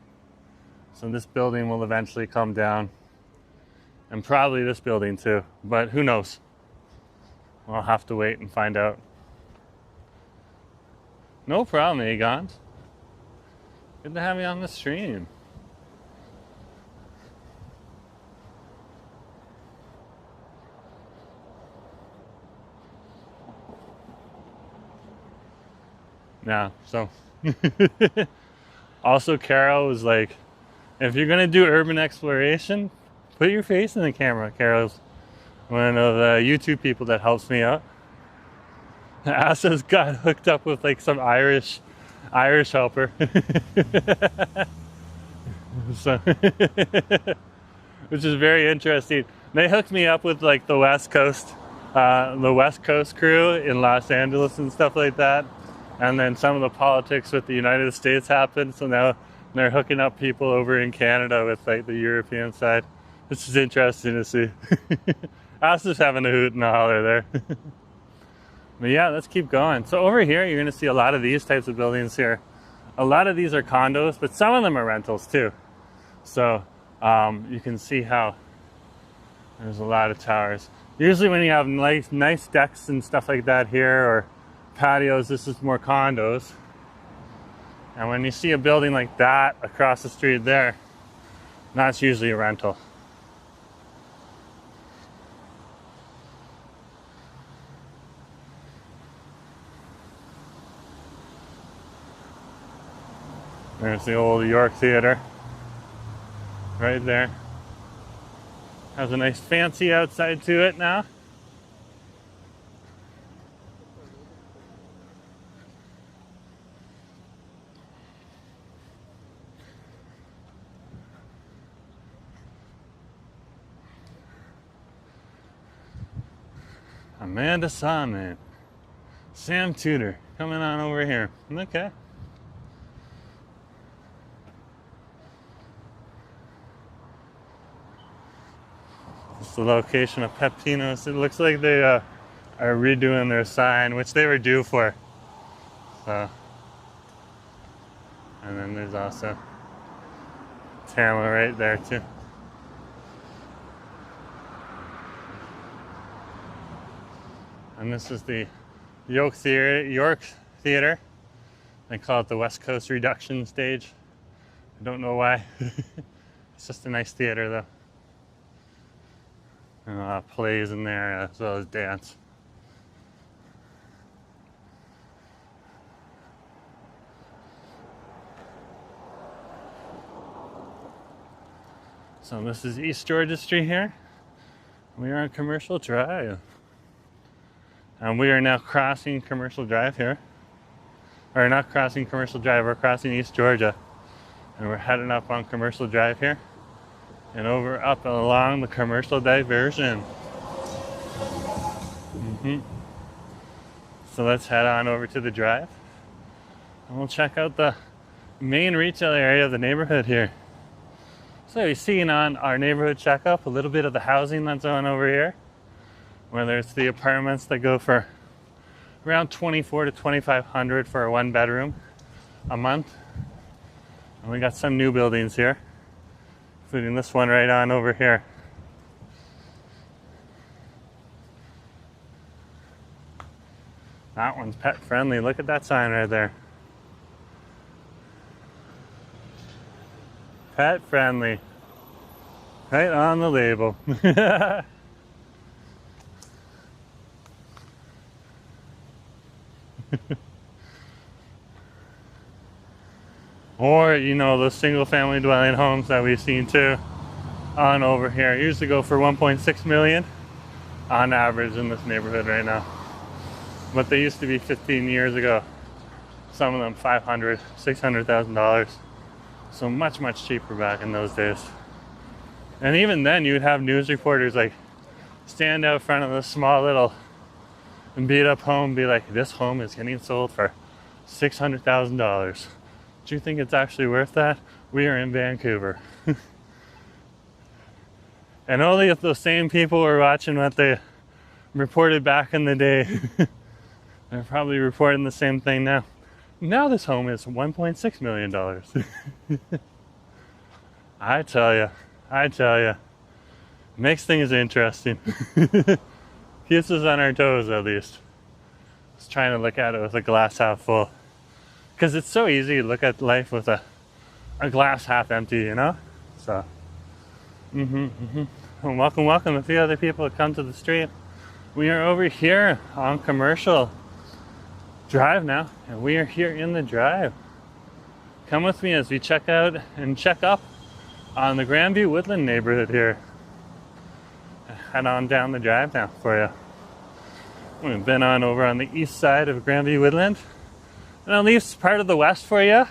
So this building will eventually come down. And probably this building too, but who knows? I'll have to wait and find out. No problem, Egons. Good to have you on the stream. Yeah, so also Carol was like, if you're gonna do urban exploration, put your face in the camera. Carol's one of the YouTube people that helps me out. Asa's got hooked up with like some Irish helper. So which is very interesting. They hooked me up with like the West Coast crew in Los Angeles and stuff like that. And then some of the politics with the United States happened, so now they're hooking up people over in Canada with like the European side. This is interesting to see. I was just having a hoot and a holler there. But yeah, let's keep going. So over here, you're gonna see a lot of these types of buildings here. A lot of these are condos, but some of them are rentals too. So you can see how there's a lot of towers. Usually when you have nice decks and stuff like that here, or patios, this is more condos. And when you see a building like that across the street there, that's usually a rental. There's the old York Theatre right there. Has a nice fancy outside to it now. Amanda Simon, Sam Tudor, coming on over here. Okay. It's the location of Pepinos. It looks like they are redoing their sign, which they were due for. So, and then there's also Tama right there too. And this is the York Theatre. They call it the West Coast Reduction Stage. I don't know why. It's just a nice theater though. And plays in there as well as dance. So this is East Georgia Street here. We are on Commercial Drive. And we are now crossing Commercial Drive here. Or not crossing Commercial Drive, we're crossing East Georgia. And we're heading up on Commercial Drive here. And over up and along the commercial diversion. So let's head on over to the drive. And we'll check out the main retail area of the neighborhood here. So you've seen on our neighborhood checkup a little bit of the housing that's on over here. Whether it's the apartments that go for around $2,400 to $2,500 for a 1-bedroom a month. And we got some new buildings here, including this one right on over here. That one's pet friendly. Look at that sign right there. Pet friendly. Right on the label. Or, you know, those single family dwelling homes that we've seen too on over here. Usually go for 1.6 million on average in this neighborhood right now. But they used to be 15 years ago. Some of them $500,000, $600,000. So much, much cheaper back in those days. And even then you'd have news reporters like stand out front of this small little and beat up home and be like, this home is getting sold for $600,000. Do you think it's actually worth that? We are in Vancouver. And only if those same people were watching what they reported back in the day, they're probably reporting the same thing now. Now this home is $1.6 million. I tell you, makes things interesting. Keeps us on our toes at least. Just trying to look at it with a glass half full. Because it's so easy to look at life with a glass half empty, you know? So, Well, welcome. A few other people have come to the street. We are over here on Commercial Drive now, and we are here in the drive. Come with me as we check out and check up on the Grandview-Woodland neighborhood here. Head on down the drive now for you. We've been on over on the east side of Grandview-Woodland. And I'll leave part of the west for you,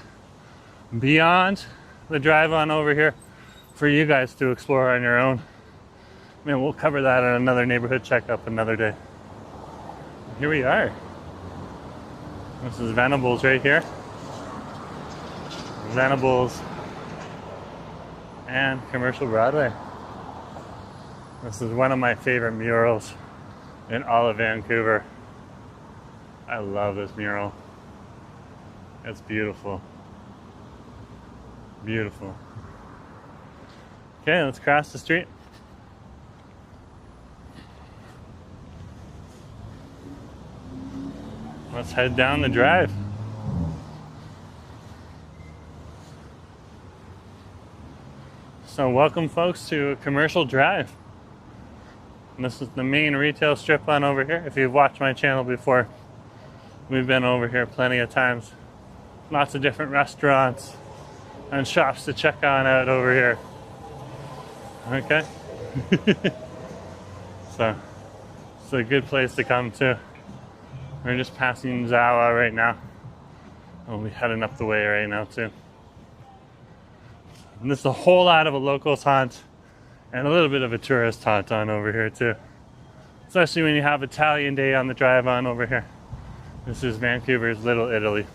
beyond the drive on over here, for you guys to explore on your own. I mean, we'll cover that in another neighborhood checkup another day. Here we are. This is Venables right here. Venables and Commercial Broadway. This is one of my favorite murals in all of Vancouver. I love this mural. It's beautiful. Beautiful. Okay, let's cross the street. Let's head down the drive. So welcome folks to Commercial Drive. And this is the main retail strip on over here. If you've watched my channel before, we've been over here plenty of times. Lots of different restaurants and shops to check on out over here. Okay. So it's a good place to come to. We're just passing Zawa right now. We'll be heading up the way right now too. And this is a whole lot of a locals haunt and a little bit of a tourist haunt on over here too. Especially when you have Italian Day on the drive on over here. This is Vancouver's Little Italy.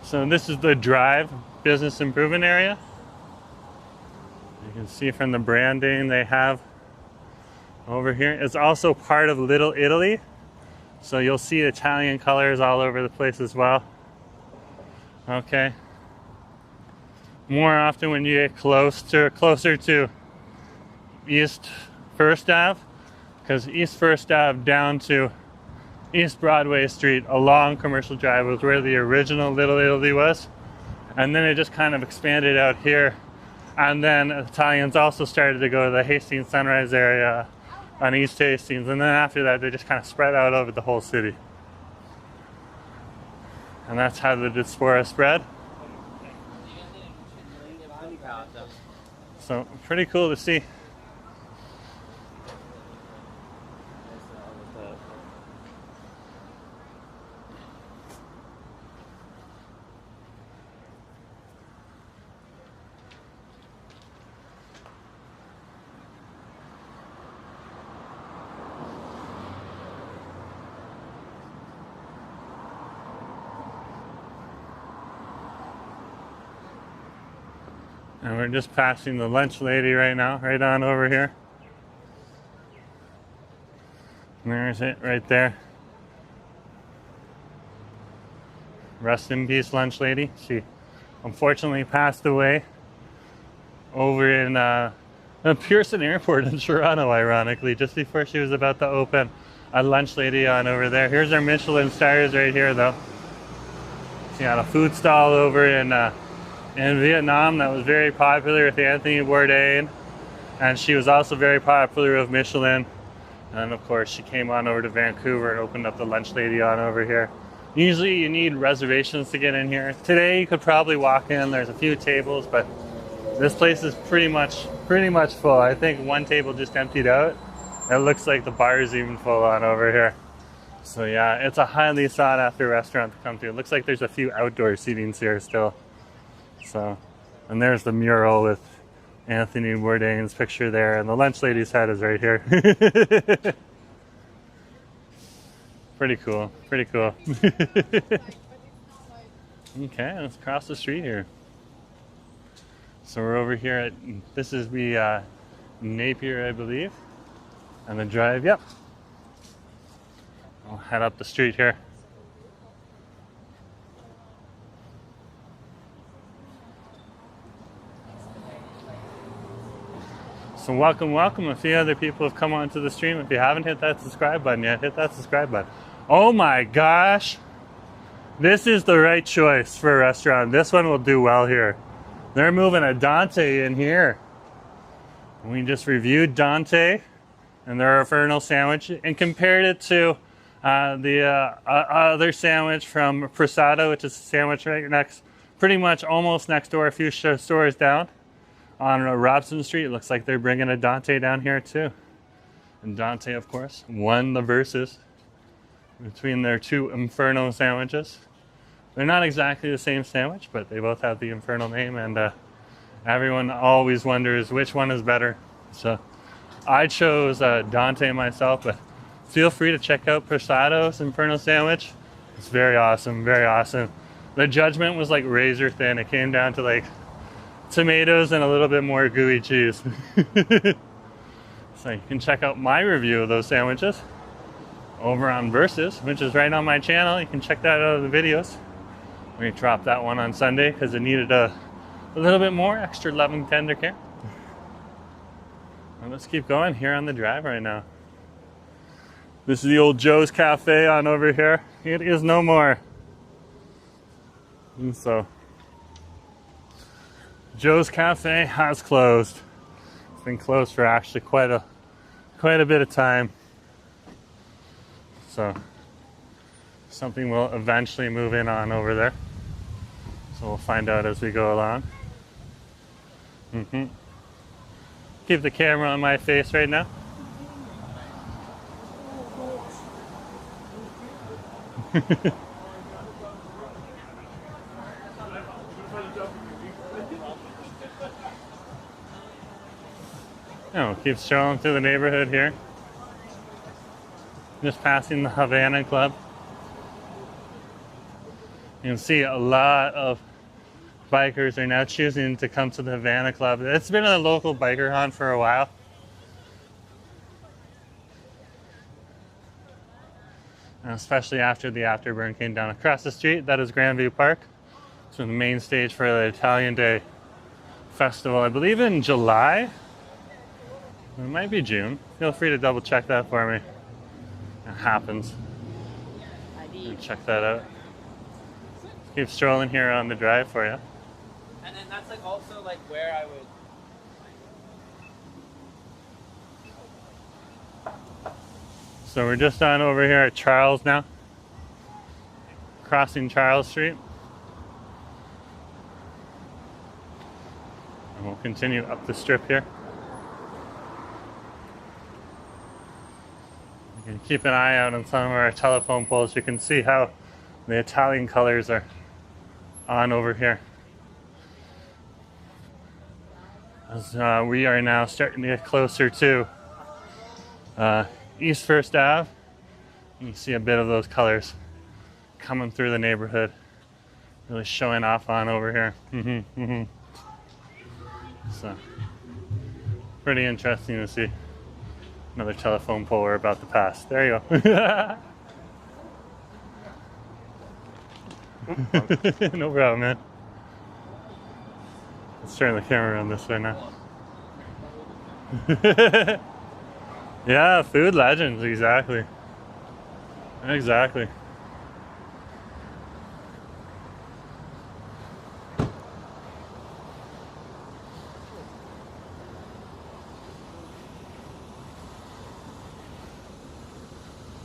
So this is the Drive Business Improvement Area. You can see from the branding they have over here. It's also part of Little Italy, so you'll see Italian colors all over the place as well. Okay. More often when you get closer to East First Ave, because East First Ave down to East Broadway Street along Commercial Drive was where the original Little Italy was, and then it just kind of expanded out here, and then Italians also started to go to the Hastings Sunrise area on East Hastings, and then after that they just kind of spread out over the whole city, and that's how the diaspora spread. So pretty cool to see. And we're just passing the lunch lady right now, right on over here. And there's it right there. Rest in peace, lunch lady. She unfortunately passed away over in Pearson Airport in Toronto, ironically, just before she was about to open a lunch lady on over there. Here's our Michelin stars right here, though. She had a food stall over in Vietnam that was very popular with Anthony Bourdain, and she was also very popular with Michelin. And of course she came on over to Vancouver and opened up the lunch lady on over here. Usually you need reservations to get in here. Today you could probably walk in, there's a few tables, but this place is pretty much full. I think one table just emptied out. It looks like the bar is even full on over here. So yeah, it's a highly sought after restaurant to come to. It looks like there's a few outdoor seatings here still. So, and there's the mural with Anthony Bourdain's picture there, and the lunch lady's head is right here. Pretty cool, pretty cool. Okay, let's cross the street here. So we're over here at, this is the Napier, I believe, and the drive, yep. I'll head up the street here. So welcome, welcome. A few other people have come onto the stream. If you haven't hit that subscribe button yet, hit that subscribe button. Oh my gosh. This is the right choice for a restaurant. This one will do well here. They're moving a Dante in here. We just reviewed Dante and their Infernal sandwich and compared it to the other sandwich from Prasado, which is a sandwich right next, pretty much almost next door, a few stores down. On Robson Street, it looks like they're bringing a Dante down here too. And Dante, of course, won the versus between their two Inferno sandwiches. They're not exactly the same sandwich, but they both have the Inferno name, and everyone always wonders which one is better. So I chose Dante myself, but feel free to check out Prasado's Inferno sandwich. It's very awesome, very awesome. The judgment was like razor thin. It came down to like tomatoes and a little bit more gooey cheese. So you can check out my review of those sandwiches over on Versus, which is right on my channel. You can check that out of the videos. We dropped that one on Sunday because it needed a little bit more extra love and tender care. And let's keep going here on the drive right now. This is the old Joe's Cafe on over here. It is no more. And so Joe's Cafe has closed. It's been closed for actually quite a bit of time. So something will eventually move in on over there. So we'll find out as we go along. Keep the camera on my face right now. Oh, keep strolling through the neighborhood here. Just passing the Havana Club. You can see a lot of bikers are now choosing to come to the Havana Club. It's been a local biker haunt for a while. and especially after the afterburn came down. Across the street, that is Grandview Park. So the main stage for the Italian Day Festival, I believe in July. It might be June. Feel free to double check that for me. It happens. Check that out. Keep strolling here on the drive for you. And then that's like also like where I would. So we're just on over here at Charles now. Crossing Charles Street. And we'll continue up the strip here. You can keep an eye out on some of our telephone poles. You can see how the Italian colors are on over here. As we are now starting to get closer to East First Ave. You can see a bit of those colors coming through the neighborhood. Really showing off on over here. So, pretty interesting to see. Another telephone pole we're about to pass. There you go. No problem, man. Let's turn the camera on this way now. Yeah, food legends, exactly. Exactly.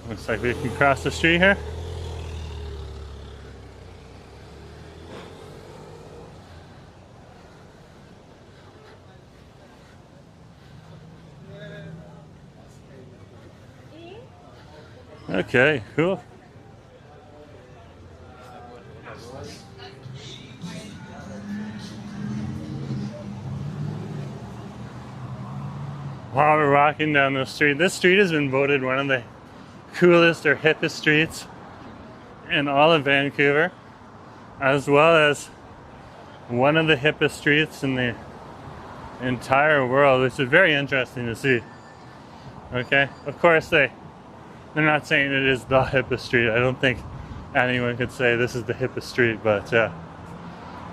Looks like we can cross the street here. Okay, cool. While we're walking down the street, this street has been voted one of the coolest or hippest streets in all of Vancouver, as well as one of the hippest streets in the entire world, which is very interesting to see. Okay, of course they're not saying it is the hippest street. I don't think anyone could say this is the hippest street, but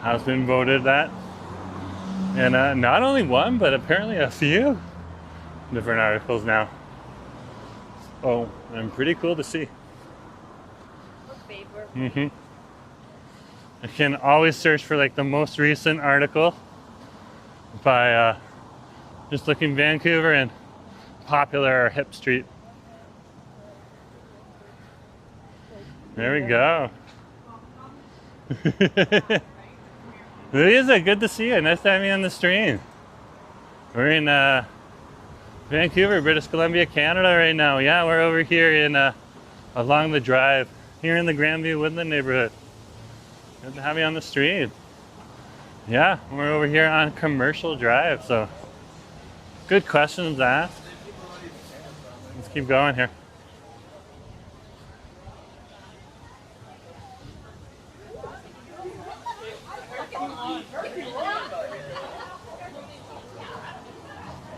has been voted that. And not only one, but apparently a few different articles now. Oh, and pretty cool to see. I can always search for like the most recent article by just looking Vancouver and popular or hip street. There we go. Louisa, good to see you. Nice to have you on the stream. We're in Vancouver, British Columbia, Canada right now. Yeah, we're over here in along the drive here in the Grandview-Woodland neighborhood. Good to have you on the stream. Yeah, we're over here on Commercial Drive, so good questions asked. Let's keep going here.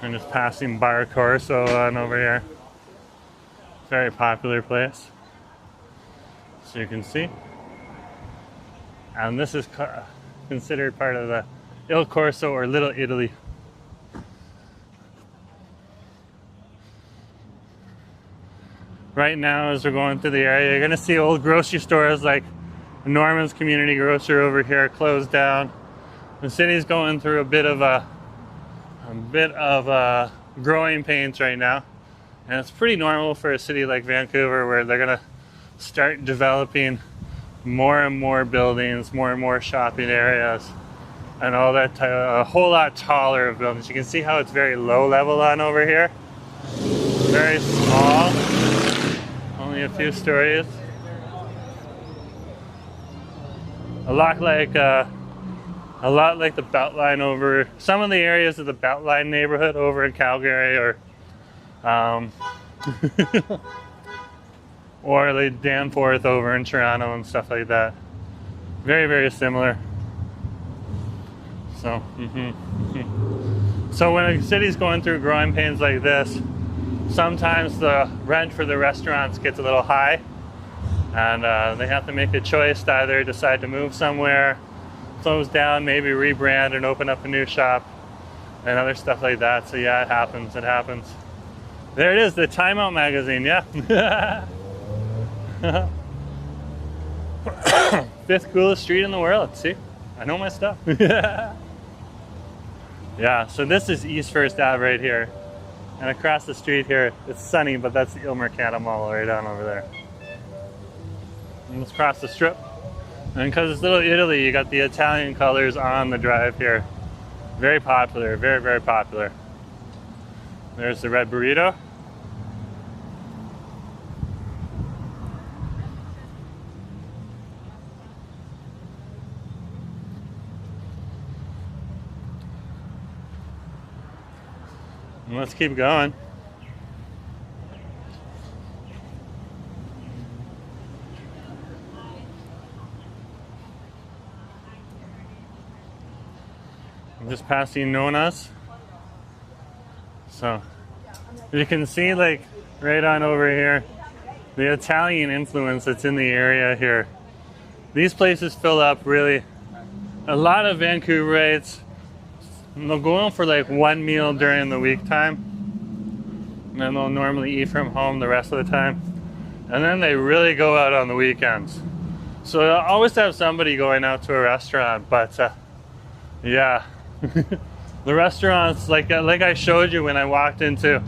I'm just passing Bar Corso on over here. Very popular place, so you can see. And this is considered part of the Il Corso or Little Italy. Right now, as we're going through the area, you're gonna see old grocery stores like Norman's Community Grocer over here closed down. The city's going through a bit of growing pains right now, and it's pretty normal for a city like Vancouver where they're gonna start developing more and more buildings, more and more shopping areas, and all that a whole lot taller of buildings. You can see how it's very low level on over here, very small, only a few stories. A lot like the Beltline over some of the areas of the Beltline neighborhood over in Calgary, or or like Danforth over in Toronto and stuff like that. Very, very similar. So, so when a city's going through growing pains like this, sometimes the rent for the restaurants gets a little high, and they have to make a choice to either decide to move somewhere, close down, maybe rebrand and open up a new shop, and other stuff like that. So yeah, it happens. It happens. There it is, the Time Out magazine. Yeah. 5th coolest street in the world. See, I know my stuff. Yeah, so this is East First Ave right here. And across the street here, it's sunny, but that's the Ilmercata Mall right down over there. And let's cross the strip. And because it's Little Italy, you got the Italian colors on the drive here. Very popular, very, very popular. There's the red burrito. And let's keep going. I'm just passing Nona's. So you can see, like, right on over here, the Italian influence that's in the area here. These places fill up really. A lot of Vancouverites, they'll go in for like one meal during the week time, and then they'll normally eat from home the rest of the time, and then they really go out on the weekends. So they'll always have somebody going out to a restaurant, but yeah. The restaurants, like I showed you when I walked into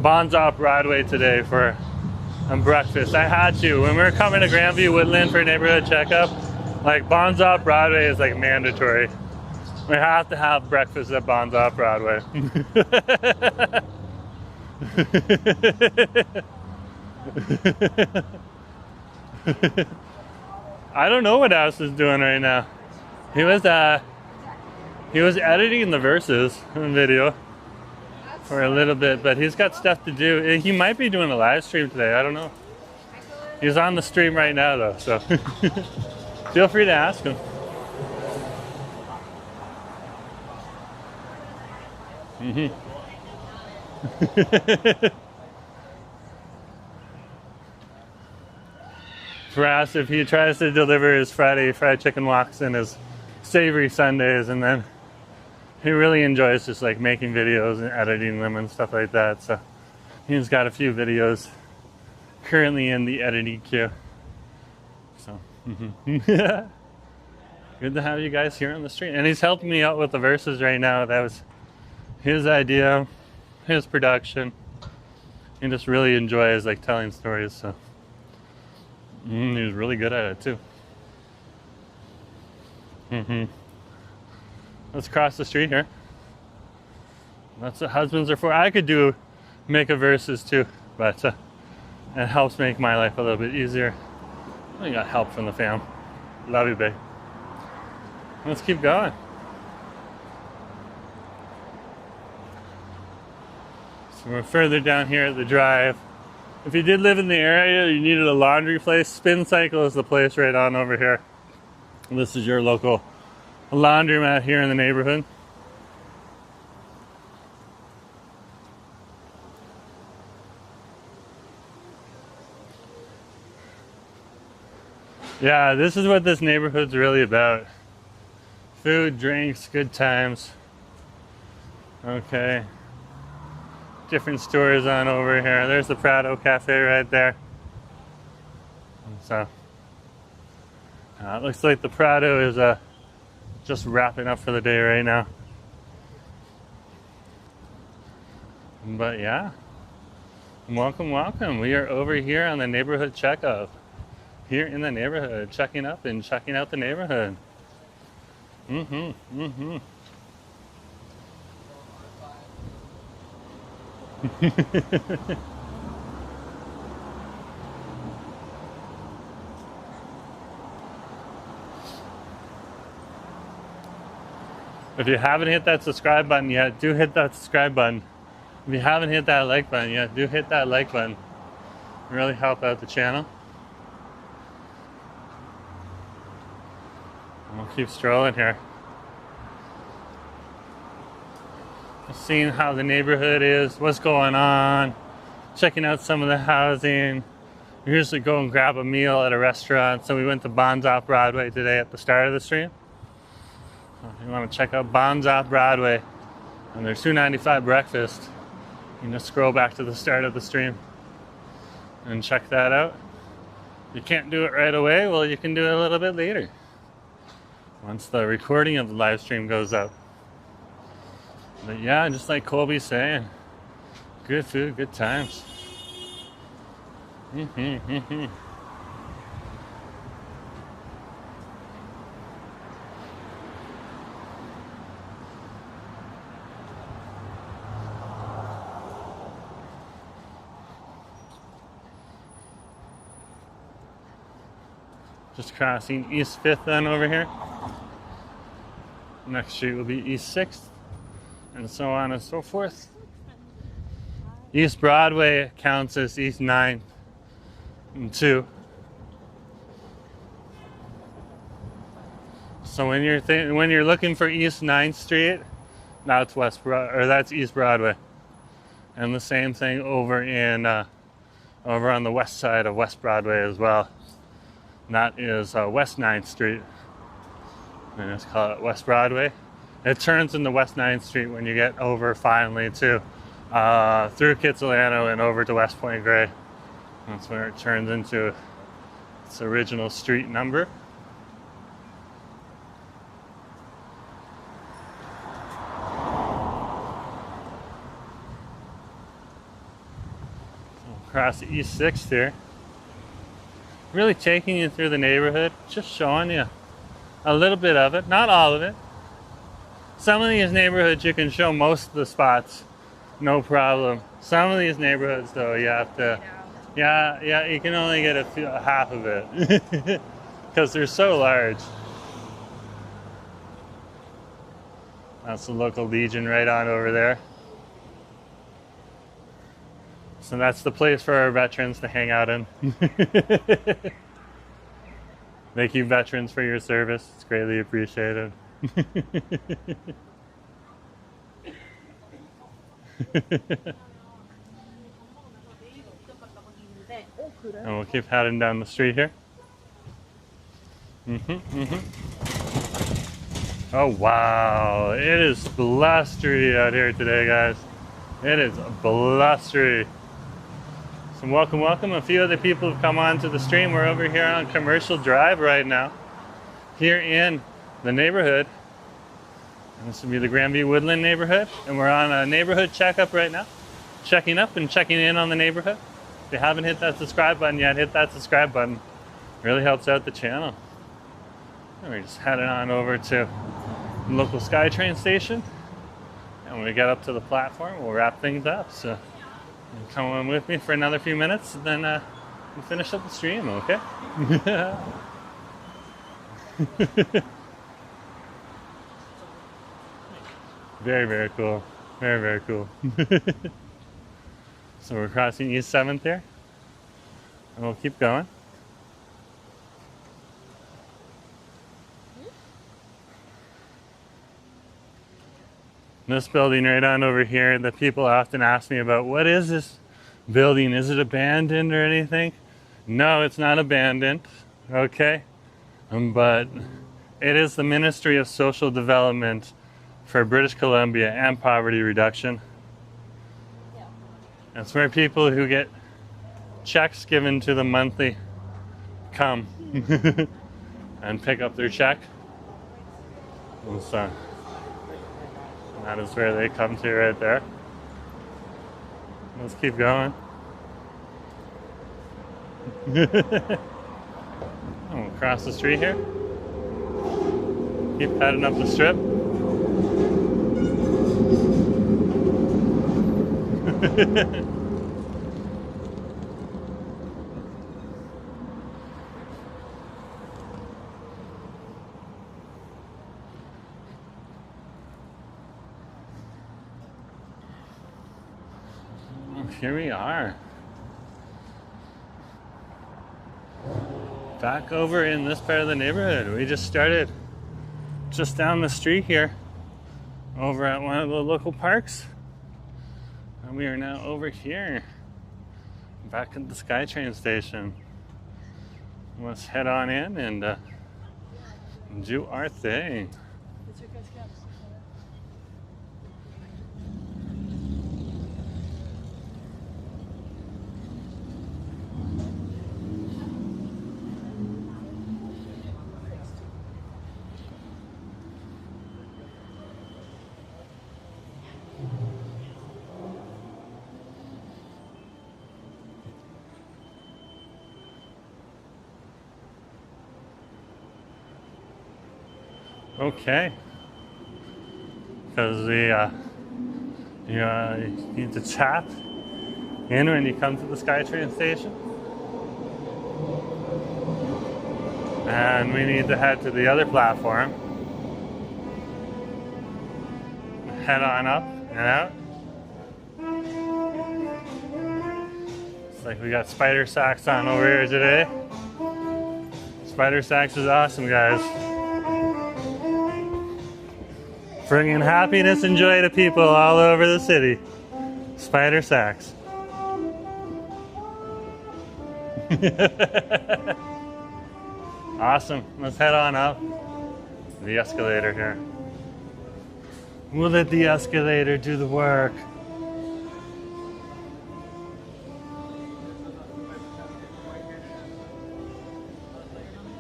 Broadway today for breakfast. I had to. When we were coming to Grandview-Woodland for a neighborhood checkup, like Broadway is like mandatory. We have to have breakfast at Broadway. I don't know what House is doing right now. He was editing the verses video for a little bit, but he's got stuff to do. He might be doing a live stream today, I don't know. He's on the stream right now though, so feel free to ask him. For us, if he tries to deliver his Friday fried chicken walks and his savory Sundays, and then he really enjoys just like making videos and editing them and stuff like that. So he's got a few videos currently in the editing queue. So good to have you guys here on the street. And he's helping me out with the verses right now. That was his idea, his production. He just really enjoys like telling stories. So he's really good at it too. Let's cross the street here. That's what husbands are for. I could make a verses too, but it helps make my life a little bit easier. I got help from the fam. Love you, babe. Let's keep going. So we're further down here at the drive. If you did live in the area, you needed a laundry place, Spin Cycle is the place right on over here. And this is your local laundromat here in the neighborhood. Yeah, this is what this neighborhood's really about. Food, drinks, good times. Okay. Different stores on over here. There's the Prado Cafe right there. So, it looks like the Prado is just wrapping up for the day right now. But yeah, welcome, welcome. We are over here on the neighborhood checkup. Here in the neighborhood, checking up and checking out the neighborhood. If you haven't hit that subscribe button yet, do hit that subscribe button. If you haven't hit that like button yet, do hit that like button. Really help out the channel. And we'll keep strolling here. Just seeing how the neighborhood is, what's going on, checking out some of the housing, We usually go and grab a meal at a restaurant, so we went to Bonds Off Broadway today at the start of the stream. So if you want to check out Bonds Off Broadway and their $2.95 breakfast, you can just scroll back to the start of the stream and check that out. You can't do it right away, well, you can do it a little bit later once the recording of the live stream goes up. But yeah, just like Colby's saying, good food, good times. Just crossing East 5th then over here. Next street will be East 6th, and so on and so forth. East Broadway counts as East 9th and 2. So when you're looking for East 9th Street, that's that's East Broadway, and the same thing over on the west side of West Broadway as well. And that is West 9th Street. And just call it West Broadway. It turns into West 9th Street when you get over finally to through Kitsilano and over to West Point Grey. That's where it turns into its original street number. So across East 6th here. Really taking you through the neighborhood, just showing you a little bit of it, not all of it. Some of these neighborhoods you can show most of the spots, no problem. Some of these neighborhoods though, you have to, yeah, you can only get half of it because they're so large. That's the local Legion right on over there. So that's the place for our veterans to hang out in. Thank you, veterans, for your service. It's greatly appreciated. And we'll keep heading down the street here. Oh, wow. It is blustery out here today, guys. It is blustery. So welcome, welcome. A few other people have come on to the stream. We're over here on Commercial Drive right now, here in the neighborhood. And this will be the Grandview-Woodland neighborhood. And we're on a neighborhood checkup right now. Checking up and checking in on the neighborhood. If you haven't hit that subscribe button yet, hit that subscribe button. It really helps out the channel. And we're just heading on over to the local SkyTrain station. And when we get up to the platform, we'll wrap things up. So come on with me for another few minutes, and then we'll finish up the stream, okay? Very, very cool. Very, very cool. So we're crossing East 7th here, and we'll keep going. This building right on over here that people often ask me about, what is this building? Is it abandoned or anything? No, it's not abandoned, okay? But it is the Ministry of Social Development for British Columbia and Poverty Reduction. It's where people who get checks given to them monthly come and pick up their check. And so that is where they come to right there. Let's keep going. We'll cross the street here. Keep heading up the strip. Here we are. Back over in this part of the neighborhood. We just started just down the street here, over at one of the local parks. And we are now over here Back at the SkyTrain station. Let's head on in and do our thing. Okay, because you need to tap in when you come to the SkyTrain station, and we need to head to the other platform, head on up and out. It's like we got spider sacks on over here today. Spider sacks is awesome, guys. Bringing happiness and joy to people all over the city. Spider sacks. Awesome. Let's head on up the escalator here. We'll let the escalator do the work.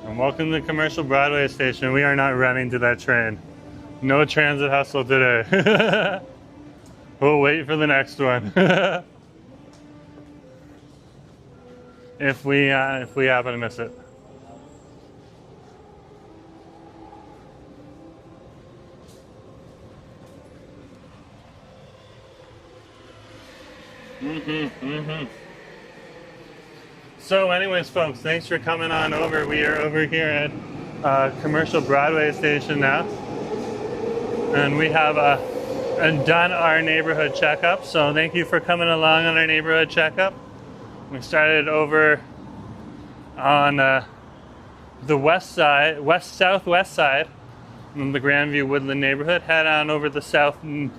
And welcome to the commercial Broadway station. We are not running to that train. No transit hustle today. We'll wait for the next one. if we happen to miss it. So anyways, folks, thanks for coming on over. We are over here at commercial Broadway station now. And we have done our neighborhood checkup. So thank you for coming along on our neighborhood checkup. We started over on the west side, southwest side in the Grandview-Woodland neighborhood. Head on over the south and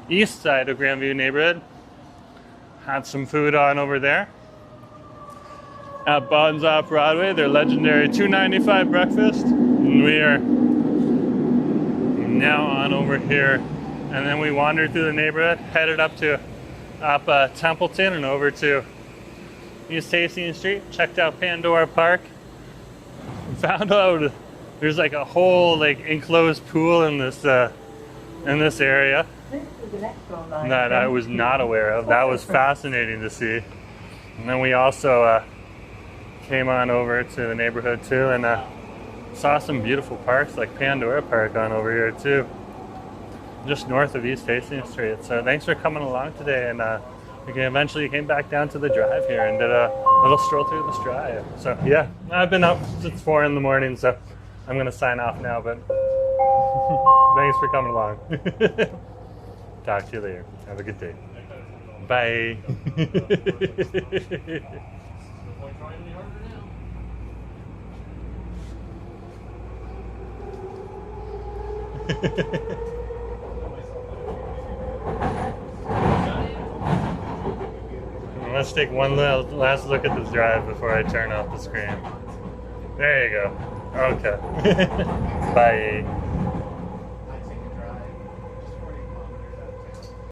east side of Grandview neighborhood. Had some food on over there. At Bonza Broadway, their legendary $2.95 breakfast. And we are now on over here, and then we wandered through the neighborhood, headed up Templeton and over to East Hastings Street. Checked out Pandora Park. Found out there's like a whole like enclosed pool in this area that I was not aware of. That was fascinating to see. And then we also came on over to the neighborhood too, and saw some beautiful parks like Pandora Park on over here too, just north of East Hastings Street. So thanks for coming along today, and we eventually came back down to the drive here and did a little stroll through this drive. So yeah, I've been up since 4 in the morning, so I'm gonna sign off now, but thanks for coming along. Talk to you later. Have a good day. Bye. Let's take one last look at this drive before I turn off the screen. There you go. Okay. Bye.